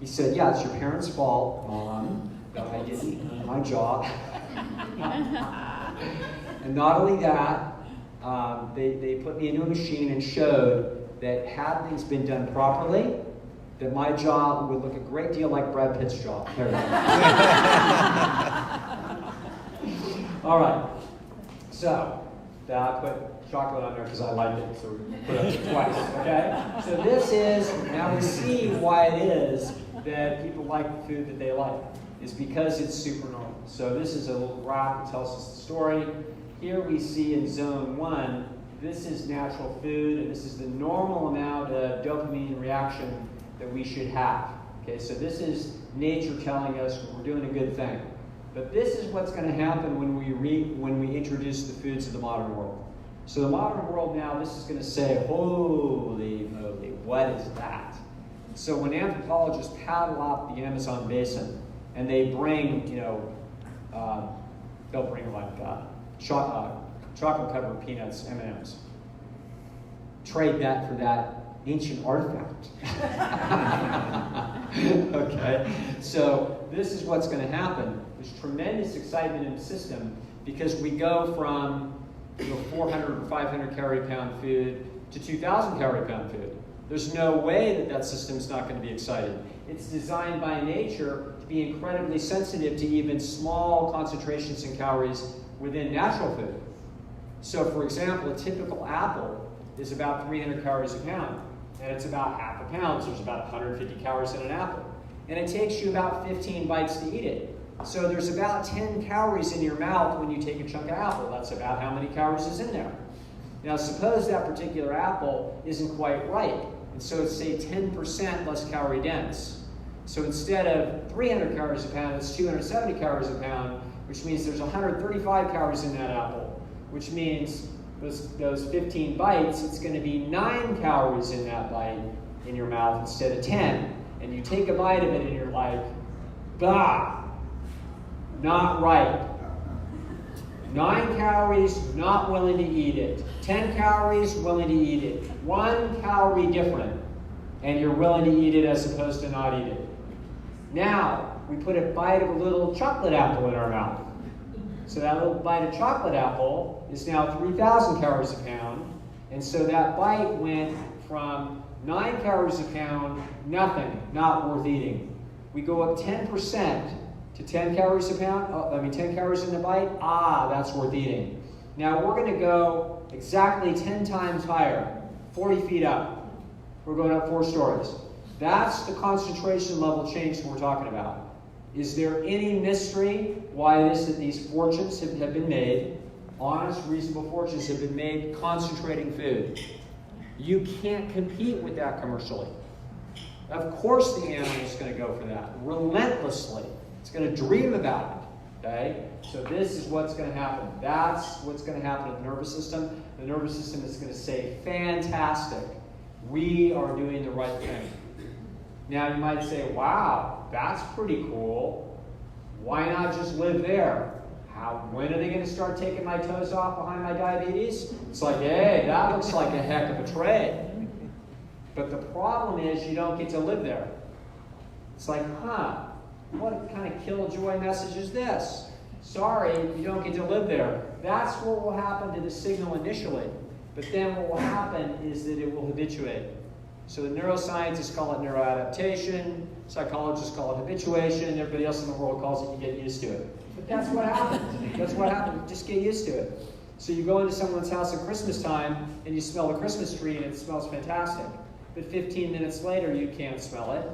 he said, yeah, it's your parents' fault, Mom, that I didn't my jaw. And not only that, they put me into a machine and showed that had things been done properly, that my jaw would look a great deal like Brad Pitt's jaw. There we go. All right. So, I put chocolate on there because I liked it, so we put it twice, okay? So this is, now we see why it is that people like the food that they like. It's because it's super normal. So this is a little graph that tells us the story. Here we see in zone 1, this is natural food, and this is the normal amount of dopamine reaction that we should have. Okay, so this is nature telling us we're doing a good thing. But this is what's going to happen when we introduce the foods of the modern world. So the modern world now, this is going to say, holy moly, what is that? So when anthropologists paddle out the Amazon basin and they bring, they'll bring like chocolate-covered peanuts, M&Ms. Trade that for that ancient artifact. Okay, so this is what's going to happen. There's tremendous excitement in the system because we go from 400 or 500 calorie pound food to 2,000 calorie pound food. There's no way that system's not going to be excited. It's designed by nature to be incredibly sensitive to even small concentrations in calories within natural food. So for example, a typical apple is about 300 calories a pound, and it's about half a pound, so there's about 150 calories in an apple. And it takes you about 15 bites to eat it. So there's about 10 calories in your mouth when you take a chunk of apple. That's about how many calories is in there. Now suppose that particular apple isn't quite ripe, and so it's say 10% less calorie dense. So instead of 300 calories a pound, it's 270 calories a pound, which means there's 135 calories in that apple, which means those 15 bites, it's going to be 9 calories in that bite in your mouth instead of 10. And you take a bite of it and you're like, bah, not right. 9 calories, not willing to eat it. 10 calories, willing to eat it. 1 calorie different, and you're willing to eat it as opposed to not eat it. Now, we put a bite of a little chocolate apple in our mouth. So that little bite of chocolate apple is now 3,000 calories a pound. And so that bite went from 9 calories a pound, nothing, not worth eating. We go up 10% to 10 calories a pound, 10 calories in the bite, that's worth eating. Now we're going to go exactly 10 times higher, 40 feet up. We're going up 4 stories. That's the concentration level change that we're talking about. Is there any mystery why it is that these fortunes have been made, honest, reasonable fortunes have been made concentrating food? You can't compete with that commercially. Of course the animal is going to go for that, relentlessly. It's going to dream about it, okay? So this is what's going to happen. That's what's going to happen in the nervous system. The nervous system is going to say, fantastic, we are doing the right thing. Now you might say, wow, that's pretty cool. Why not just live there? When are they going to start taking my toes off behind my diabetes? It's like, hey, that looks like a heck of a trade. But the problem is you don't get to live there. It's like, what kind of killjoy message is this? Sorry, you don't get to live there. That's what will happen to the signal initially. But then what will happen is that it will habituate. So the neuroscientists call it neuroadaptation, psychologists call it habituation, everybody else in the world calls it you get used to it. But that's what happens. That's what happens. You just get used to it. So you go into someone's house at Christmas time and you smell a Christmas tree and it smells fantastic. But 15 minutes later you can't smell it.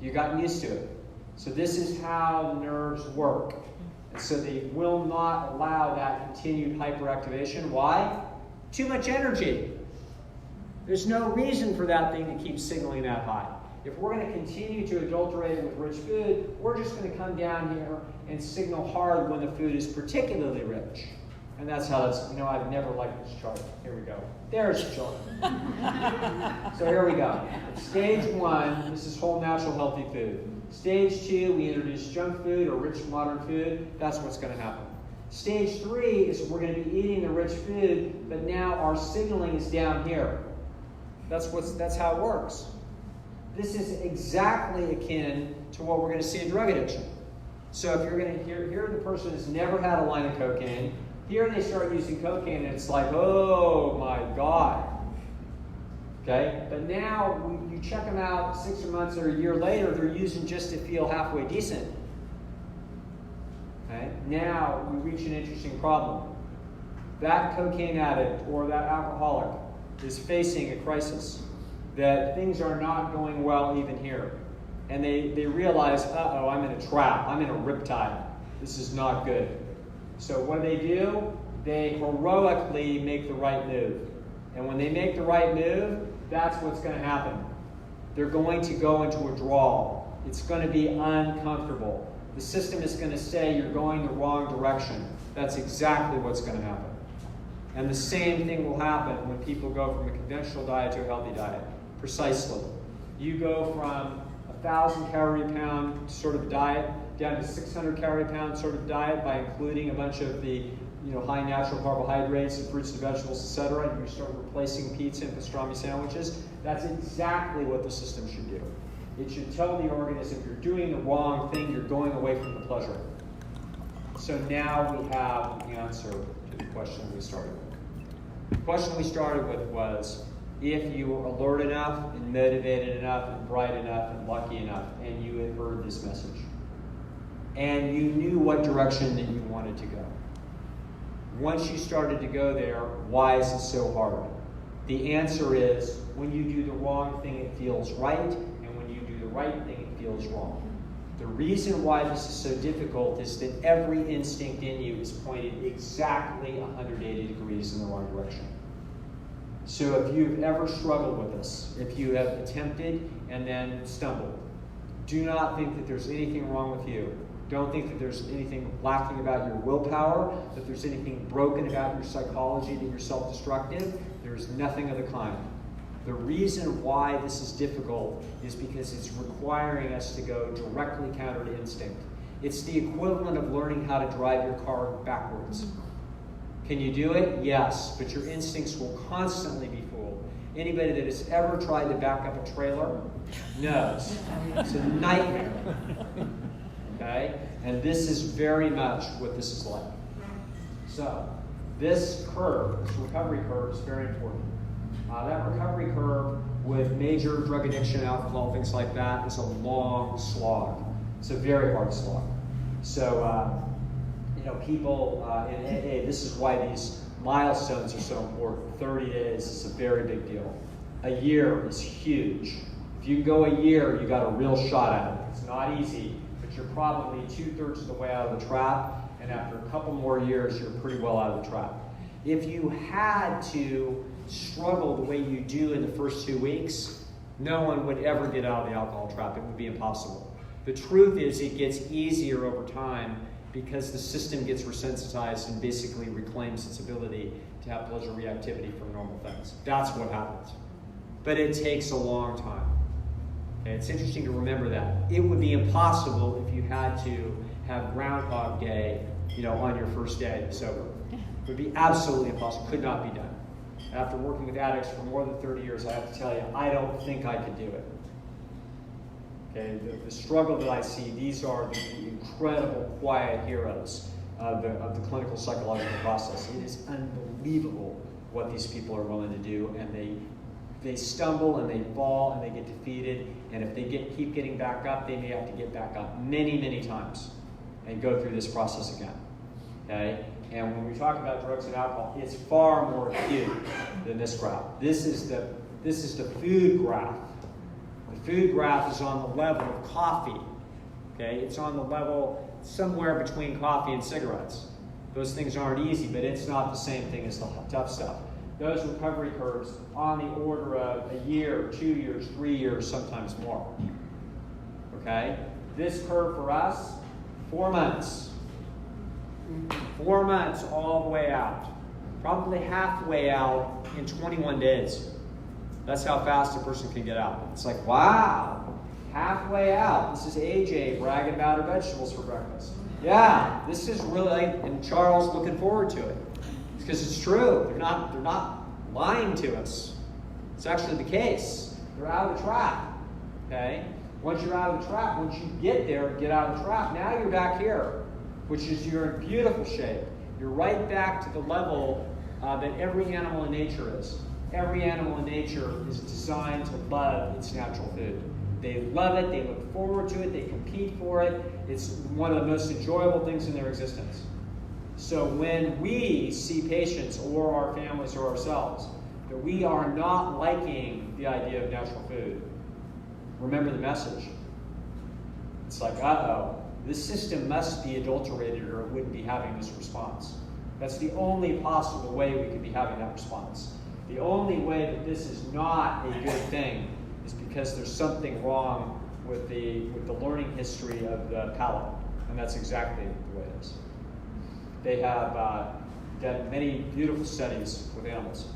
You've gotten used to it. So this is how the nerves work. And so they will not allow that continued hyperactivation. Why? Too much energy. There's no reason for that thing to keep signaling that high. If we're going to continue to adulterate it with rich food, we're just going to come down here and signal hard when the food is particularly rich. And that's how that's, I've never liked this chart. Here we go. There's the chart. So here we go. Stage 1, this is whole natural healthy food. Stage 2, we introduce junk food or rich modern food. That's what's going to happen. Stage 3 is we're going to be eating the rich food, but now our signaling is down here. That's how it works. This is exactly akin to what we're going to see in drug addiction. So if you're going to here the person has never had a line of cocaine. Here they start using cocaine and it's like, oh my God. Okay? But now you check them out 6 months or a year later, they're using just to feel halfway decent. Okay? Now we reach an interesting problem. That cocaine addict or that alcoholic is facing a crisis, that things are not going well even here. And they realize, uh-oh, I'm in a trap. I'm in a riptide. This is not good. So what do? They heroically make the right move. And when they make the right move, that's what's going to happen. They're going to go into withdrawal. It's going to be uncomfortable. The system is going to say you're going the wrong direction. That's exactly what's going to happen. And the same thing will happen when people go from a conventional diet to a healthy diet. Precisely. You go from 1,000 calorie pound sort of diet down to 600 calorie pound sort of diet by including a bunch of the high natural carbohydrates, and fruits and vegetables, etc. And you start replacing pizza and pastrami sandwiches. That's exactly what the system should do. It should tell the organism you're doing the wrong thing, you're going away from the pleasure. So now we have the answer to the question we started with. The question we started with was, if you were alert enough and motivated enough and bright enough and lucky enough and you had heard this message and you knew what direction that you wanted to go. Once you started to go there, why is it so hard? The answer is, when you do the wrong thing, it feels right, and when you do the right thing, it feels wrong. The reason why this is so difficult is that every instinct in you is pointed exactly 180 degrees in the wrong direction. So if you've ever struggled with this, if you have attempted and then stumbled, do not think that there's anything wrong with you. Don't think that there's anything lacking about your willpower, that there's anything broken about your psychology, that you're self-destructive. There's nothing of the kind. The reason why this is difficult is because it's requiring us to go directly counter to instinct. It's the equivalent of learning how to drive your car backwards. Can you do it? Yes, but your instincts will constantly be fooled. Anybody that has ever tried to back up a trailer knows. It's a nightmare. Okay? And this is very much what this is like. So, this curve, this recovery curve, is very important. That recovery curve with major drug addiction, alcohol, things like that, is a long slog. It's a very hard slog. So, people in AA, this is why these milestones are so important. 30 days is a very big deal. A year is huge. If you can go a year, you got a real shot at it. It's not easy, but you're probably 2/3 of the way out of the trap, and after a couple more years, you're pretty well out of the trap. If you had to struggle the way you do in the first 2 weeks, no one would ever get out of the alcohol trap. It would be impossible. The truth is, it gets easier over time because the system gets resensitized and basically reclaims its ability to have pleasure reactivity from normal things. That's what happens. But it takes a long time. Okay, it's interesting to remember that. It would be impossible if you had to have Groundhog Day, on your first day sober. It would be absolutely impossible. Could not be done. After working with addicts for more than 30 years, I have to tell you, I don't think I could do it. Okay, the struggle that I see, these are the incredible, quiet heroes of the clinical psychological process. It is unbelievable what these people are willing to do, and they stumble and they fall and they get defeated, and if they keep getting back up, they may have to get back up many, many times and go through this process again. Okay? And when we talk about drugs and alcohol, it's far more acute than this graph. This is the food graph. The food graph is on the level of coffee. Okay? It's on the level somewhere between coffee and cigarettes. Those things aren't easy, but it's not the same thing as the tough stuff. those recovery curves on the order of a year, 2 years, 3 years, sometimes more. Okay? This curve for us, 4 months. 4 months all the way out. Probably halfway out in 21 days. That's how fast a person can get out. It's like, wow, halfway out. This is AJ bragging about her vegetables for breakfast. Yeah, this is really, and Charles looking forward to it. Because it's true. They're not lying to us. It's actually the case. They're out of the trap. Okay? Once you're out of the trap, once you get there, get out of the trap, now you're back here, which is you're in beautiful shape. You're right back to the level that every animal in nature is. Every animal in nature is designed to love its natural food. They love it, they look forward to it, they compete for it. It's one of the most enjoyable things in their existence. So when we see patients or our families or ourselves that we are not liking the idea of natural food, remember the message. It's like, uh-oh, this system must be adulterated or it wouldn't be having this response. That's the only possible way we could be having that response. The only way that this is not a good thing is because there's something wrong with the learning history of the palate. And that's exactly the way it is. They have done many beautiful studies with animals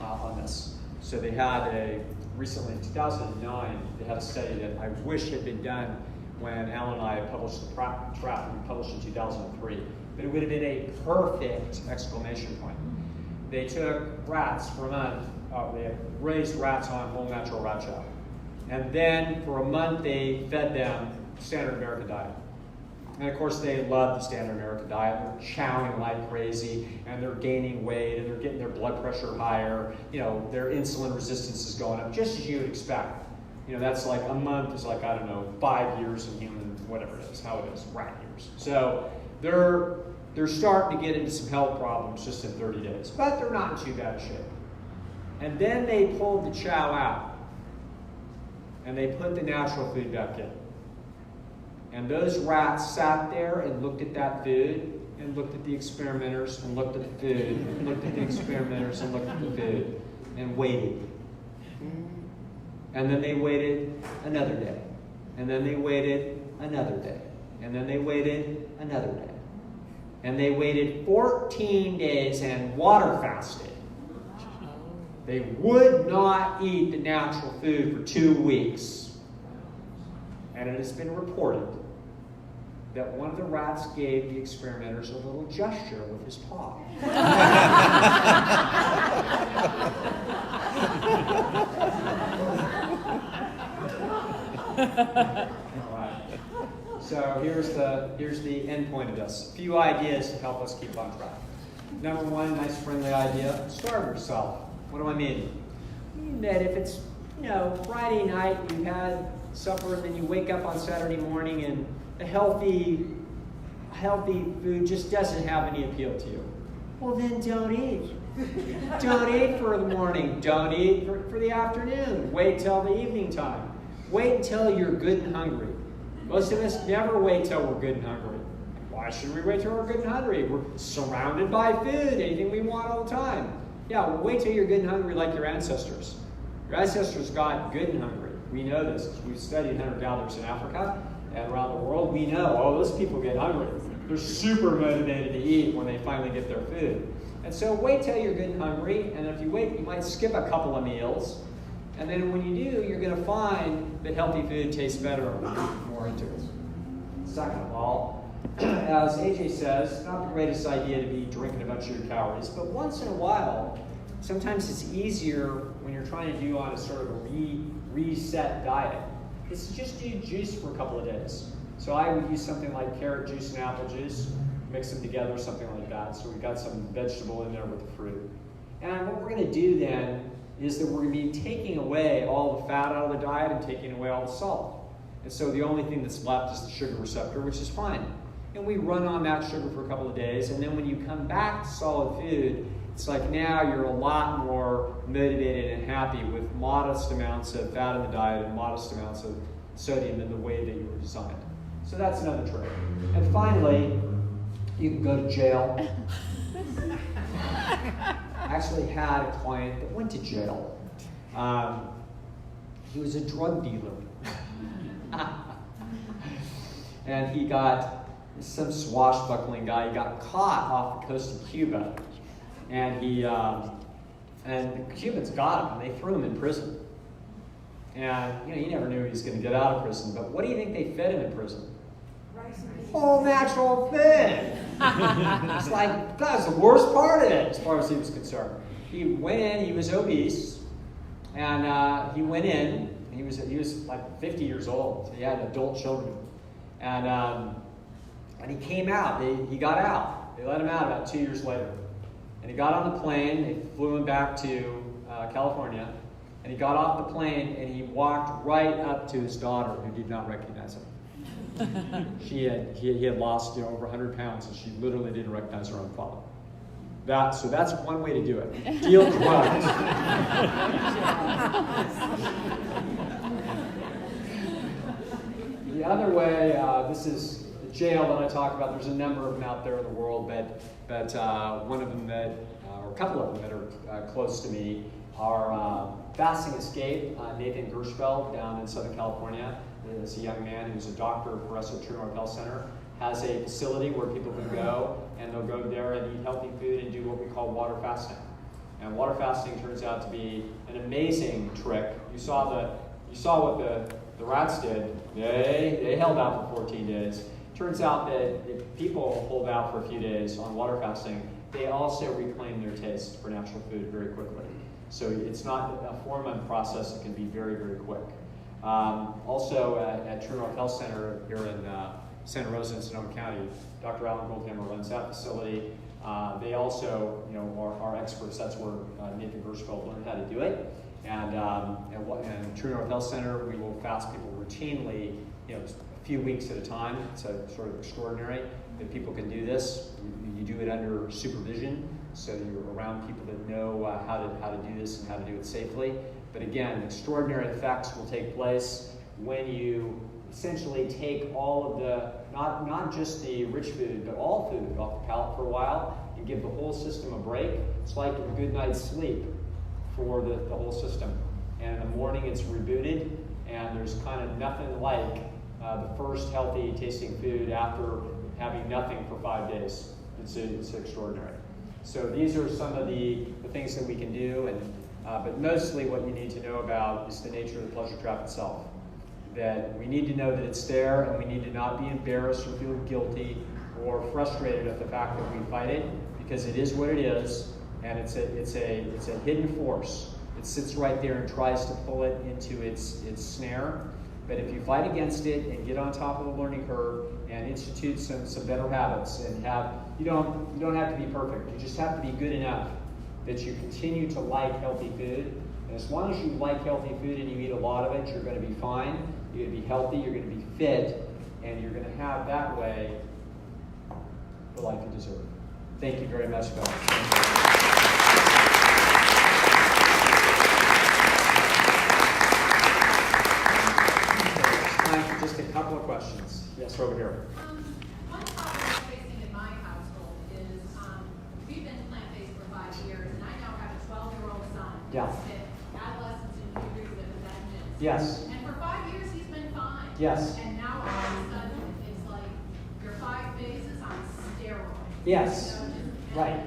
on this. So they had recently in 2009, they had a study that I wish had been done when Alan and I published the trap we published in 2003. But it would have been a perfect exclamation point. They took rats for a month. They had raised rats on whole natural rat chow. And then for a month, they fed them standard American diet. And of course, they love the standard American diet. They're chowing like crazy, and they're gaining weight, and they're getting their blood pressure higher. You know, their insulin resistance is going up, just as you would expect. You know, that's like a month is like, I don't know, 5 years in human, whatever it is, how it is, rat years. So they're starting to get into some health problems just in 30 days, but they're not in too bad a shape. And then they pulled the chow out, and they put the natural food back in. And those rats sat there and looked at that food, and looked at the experimenters, and looked at the food, and looked at the experimenters, and looked at the food, and waited. And then they waited another day. And then they waited another day. And then they waited another day. And they waited 14 days and water fasted. They would not eat the natural food for 2 weeks. And it has been reported that one of the rats gave the experimenters a little gesture with his paw. All right. So here's the end point of this. A few ideas to help us keep on track. Number one, nice friendly idea, starve yourself. What do I mean? I mean that if it's, Friday night, you've had supper, and then you wake up on Saturday morning and a healthy food just doesn't have any appeal to you. Well, then don't eat. Don't eat for the morning. Don't eat for the afternoon. Wait till the evening time. Wait until you're good and hungry. Most of us never wait till we're good and hungry. Why should we wait till we're good and hungry? We're surrounded by food, anything we want all the time. Yeah, well, wait till you're good and hungry like your ancestors. Your ancestors got good and hungry. We know this because we've studied hunter-gatherers in Africa and around the world. We know, those people get hungry. They're super motivated to eat when they finally get their food. And so wait till you're good and hungry, and if you wait, you might skip a couple of meals. And then when you do, you're going to find that healthy food tastes better when you get more into it. Second of all, as AJ says, it's not the greatest idea to be drinking a bunch of your calories, but once in a while, sometimes it's easier when you're trying to do on a sort of a reset diet. It's just do juice for a couple of days. So I would use something like carrot juice and apple juice, mix them together, something like that. So we've got some vegetable in there with the fruit. And what we're going to do then is that we're going to be taking away all the fat out of the diet and taking away all the salt. And so the only thing that's left is the sugar receptor, which is fine. And we run on that sugar for a couple of days, and then when you come back to solid food, it's like now you're a lot more motivated and happy with modest amounts of fat in the diet and modest amounts of sodium in the way that you were designed. So that's another trick. And finally, you can go to jail. I actually had a client that went to jail. He was a drug dealer. And he got, some swashbuckling guy, he got caught off the coast of Cuba. And and the Cubans got him, and they threw him in prison. And you never knew he was going to get out of prison. But what do you think they fed him in prison? Whole natural thing. It's like, that was the worst part of it, as far as he was concerned. He went in, he was obese, and he went in, he was like 50 years old, so he had adult children. And he came out, he got out. They let him out about 2 years later. And he got on the plane, they flew him back to California, and he got off the plane and he walked right up to his daughter, who did not recognize him. He had lost over 100 pounds, and she literally didn't recognize her own father. So that's one way to do it. Deal drugs. The other way, this is jail that I talk about. There's a number of them out there in the world, but one of them or a couple of them that are close to me are Fasting Escape. Nathan Gershfeld down in Southern California is a young man who's a doctor at Progressive True North Health Center. Has a facility where people can go, and they'll go there and eat healthy food and do what we call water fasting. And water fasting turns out to be an amazing trick. You saw what the rats did. They held out for 14 days. Turns out that if people hold out for a few days on water fasting, they also reclaim their taste for natural food very quickly. So it's not a 4-month process. It can be very, very quick. Also at True North Health Center here in Santa Rosa in Sonoma County, Dr. Alan Goldhammer runs that facility. They also, are experts. That's where Nathan Gershfeld learned how to do it. And True North Health Center, we will fast people routinely, a few weeks at a time. It's sort of extraordinary that people can do this. You do it under supervision, so you're around people that know how to do this and how to do it safely. But again, extraordinary effects will take place when you essentially take all of the, not just the rich food, but all food off the palate for a while and give the whole system a break. It's like a good night's sleep for the whole system. And in the morning it's rebooted, and there's kind of nothing like the first healthy tasting food after having nothing for 5 days. It's extraordinary. So these are some of the things that we can do, but mostly what you need to know about is the nature of the pleasure trap itself. That we need to know that it's there, and we need to not be embarrassed or feel guilty or frustrated at the fact that we fight it, because it is what it is, and it's a hidden force. It sits right there and tries to pull it into its snare. But if you fight against it and get on top of the learning curve and institute some better habits, and you don't have to be perfect. You just have to be good enough that you continue to like healthy food. And as long as you like healthy food and you eat a lot of it, you're going to be fine. You're going to be healthy. You're going to be fit, and you're going to have that way the life you deserve. Thank you very much, Bill. Just a couple of questions. Yes, over here. One problem I'm facing in my household is we've been plant-based for 5 years, and I now have a 12-year-old son. Yeah. Adolescence and puberty with a vengeance. Yes. And for 5 years he's been fine. Yes. And now all of a sudden it's like your 5 phases on steroids. Yes. Right.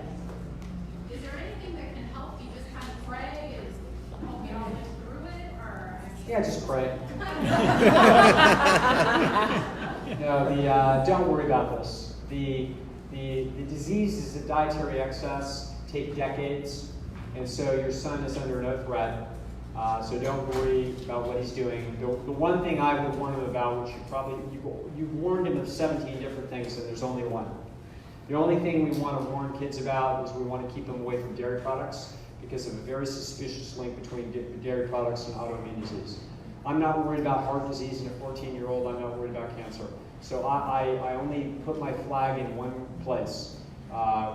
Is there anything that can help you just kind of pray and help you all live through it, or? Yeah, just pray. No, don't worry about this. The diseases of dietary excess take decades, and so your son is under no threat. So don't worry about what he's doing. The one thing I would warn him about, which you've warned him of 17 different things, and there's only one. The only thing we want to warn kids about is we want to keep them away from dairy products because of a very suspicious link between dairy products and autoimmune disease. I'm not worried about heart disease in a 14-year-old. I'm not worried about cancer. So I only put my flag in one place,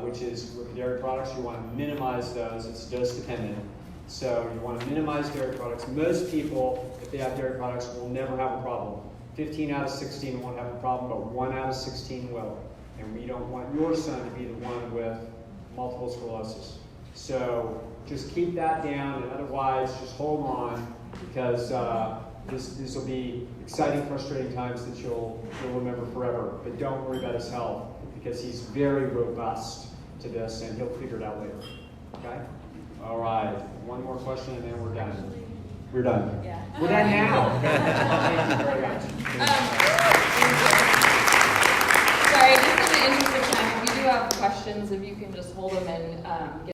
which is with dairy products. You want to minimize those. It's dose dependent. So you want to minimize dairy products. Most people, if they have dairy products, will never have a problem. 15 out of 16 won't have a problem, but 1 out of 16 will. And we don't want your son to be the one with multiple sclerosis. So just keep that down, and otherwise just hold on, because this will be exciting, frustrating times that you'll remember forever. But don't worry about his health, because he's very robust to this, and he'll figure it out later. Okay? All right. One more question, and then we're done. We're done. Yeah. We're done now. Thank you very much. Sorry, just in the interest of time, if you do have questions, if you can just hold them and get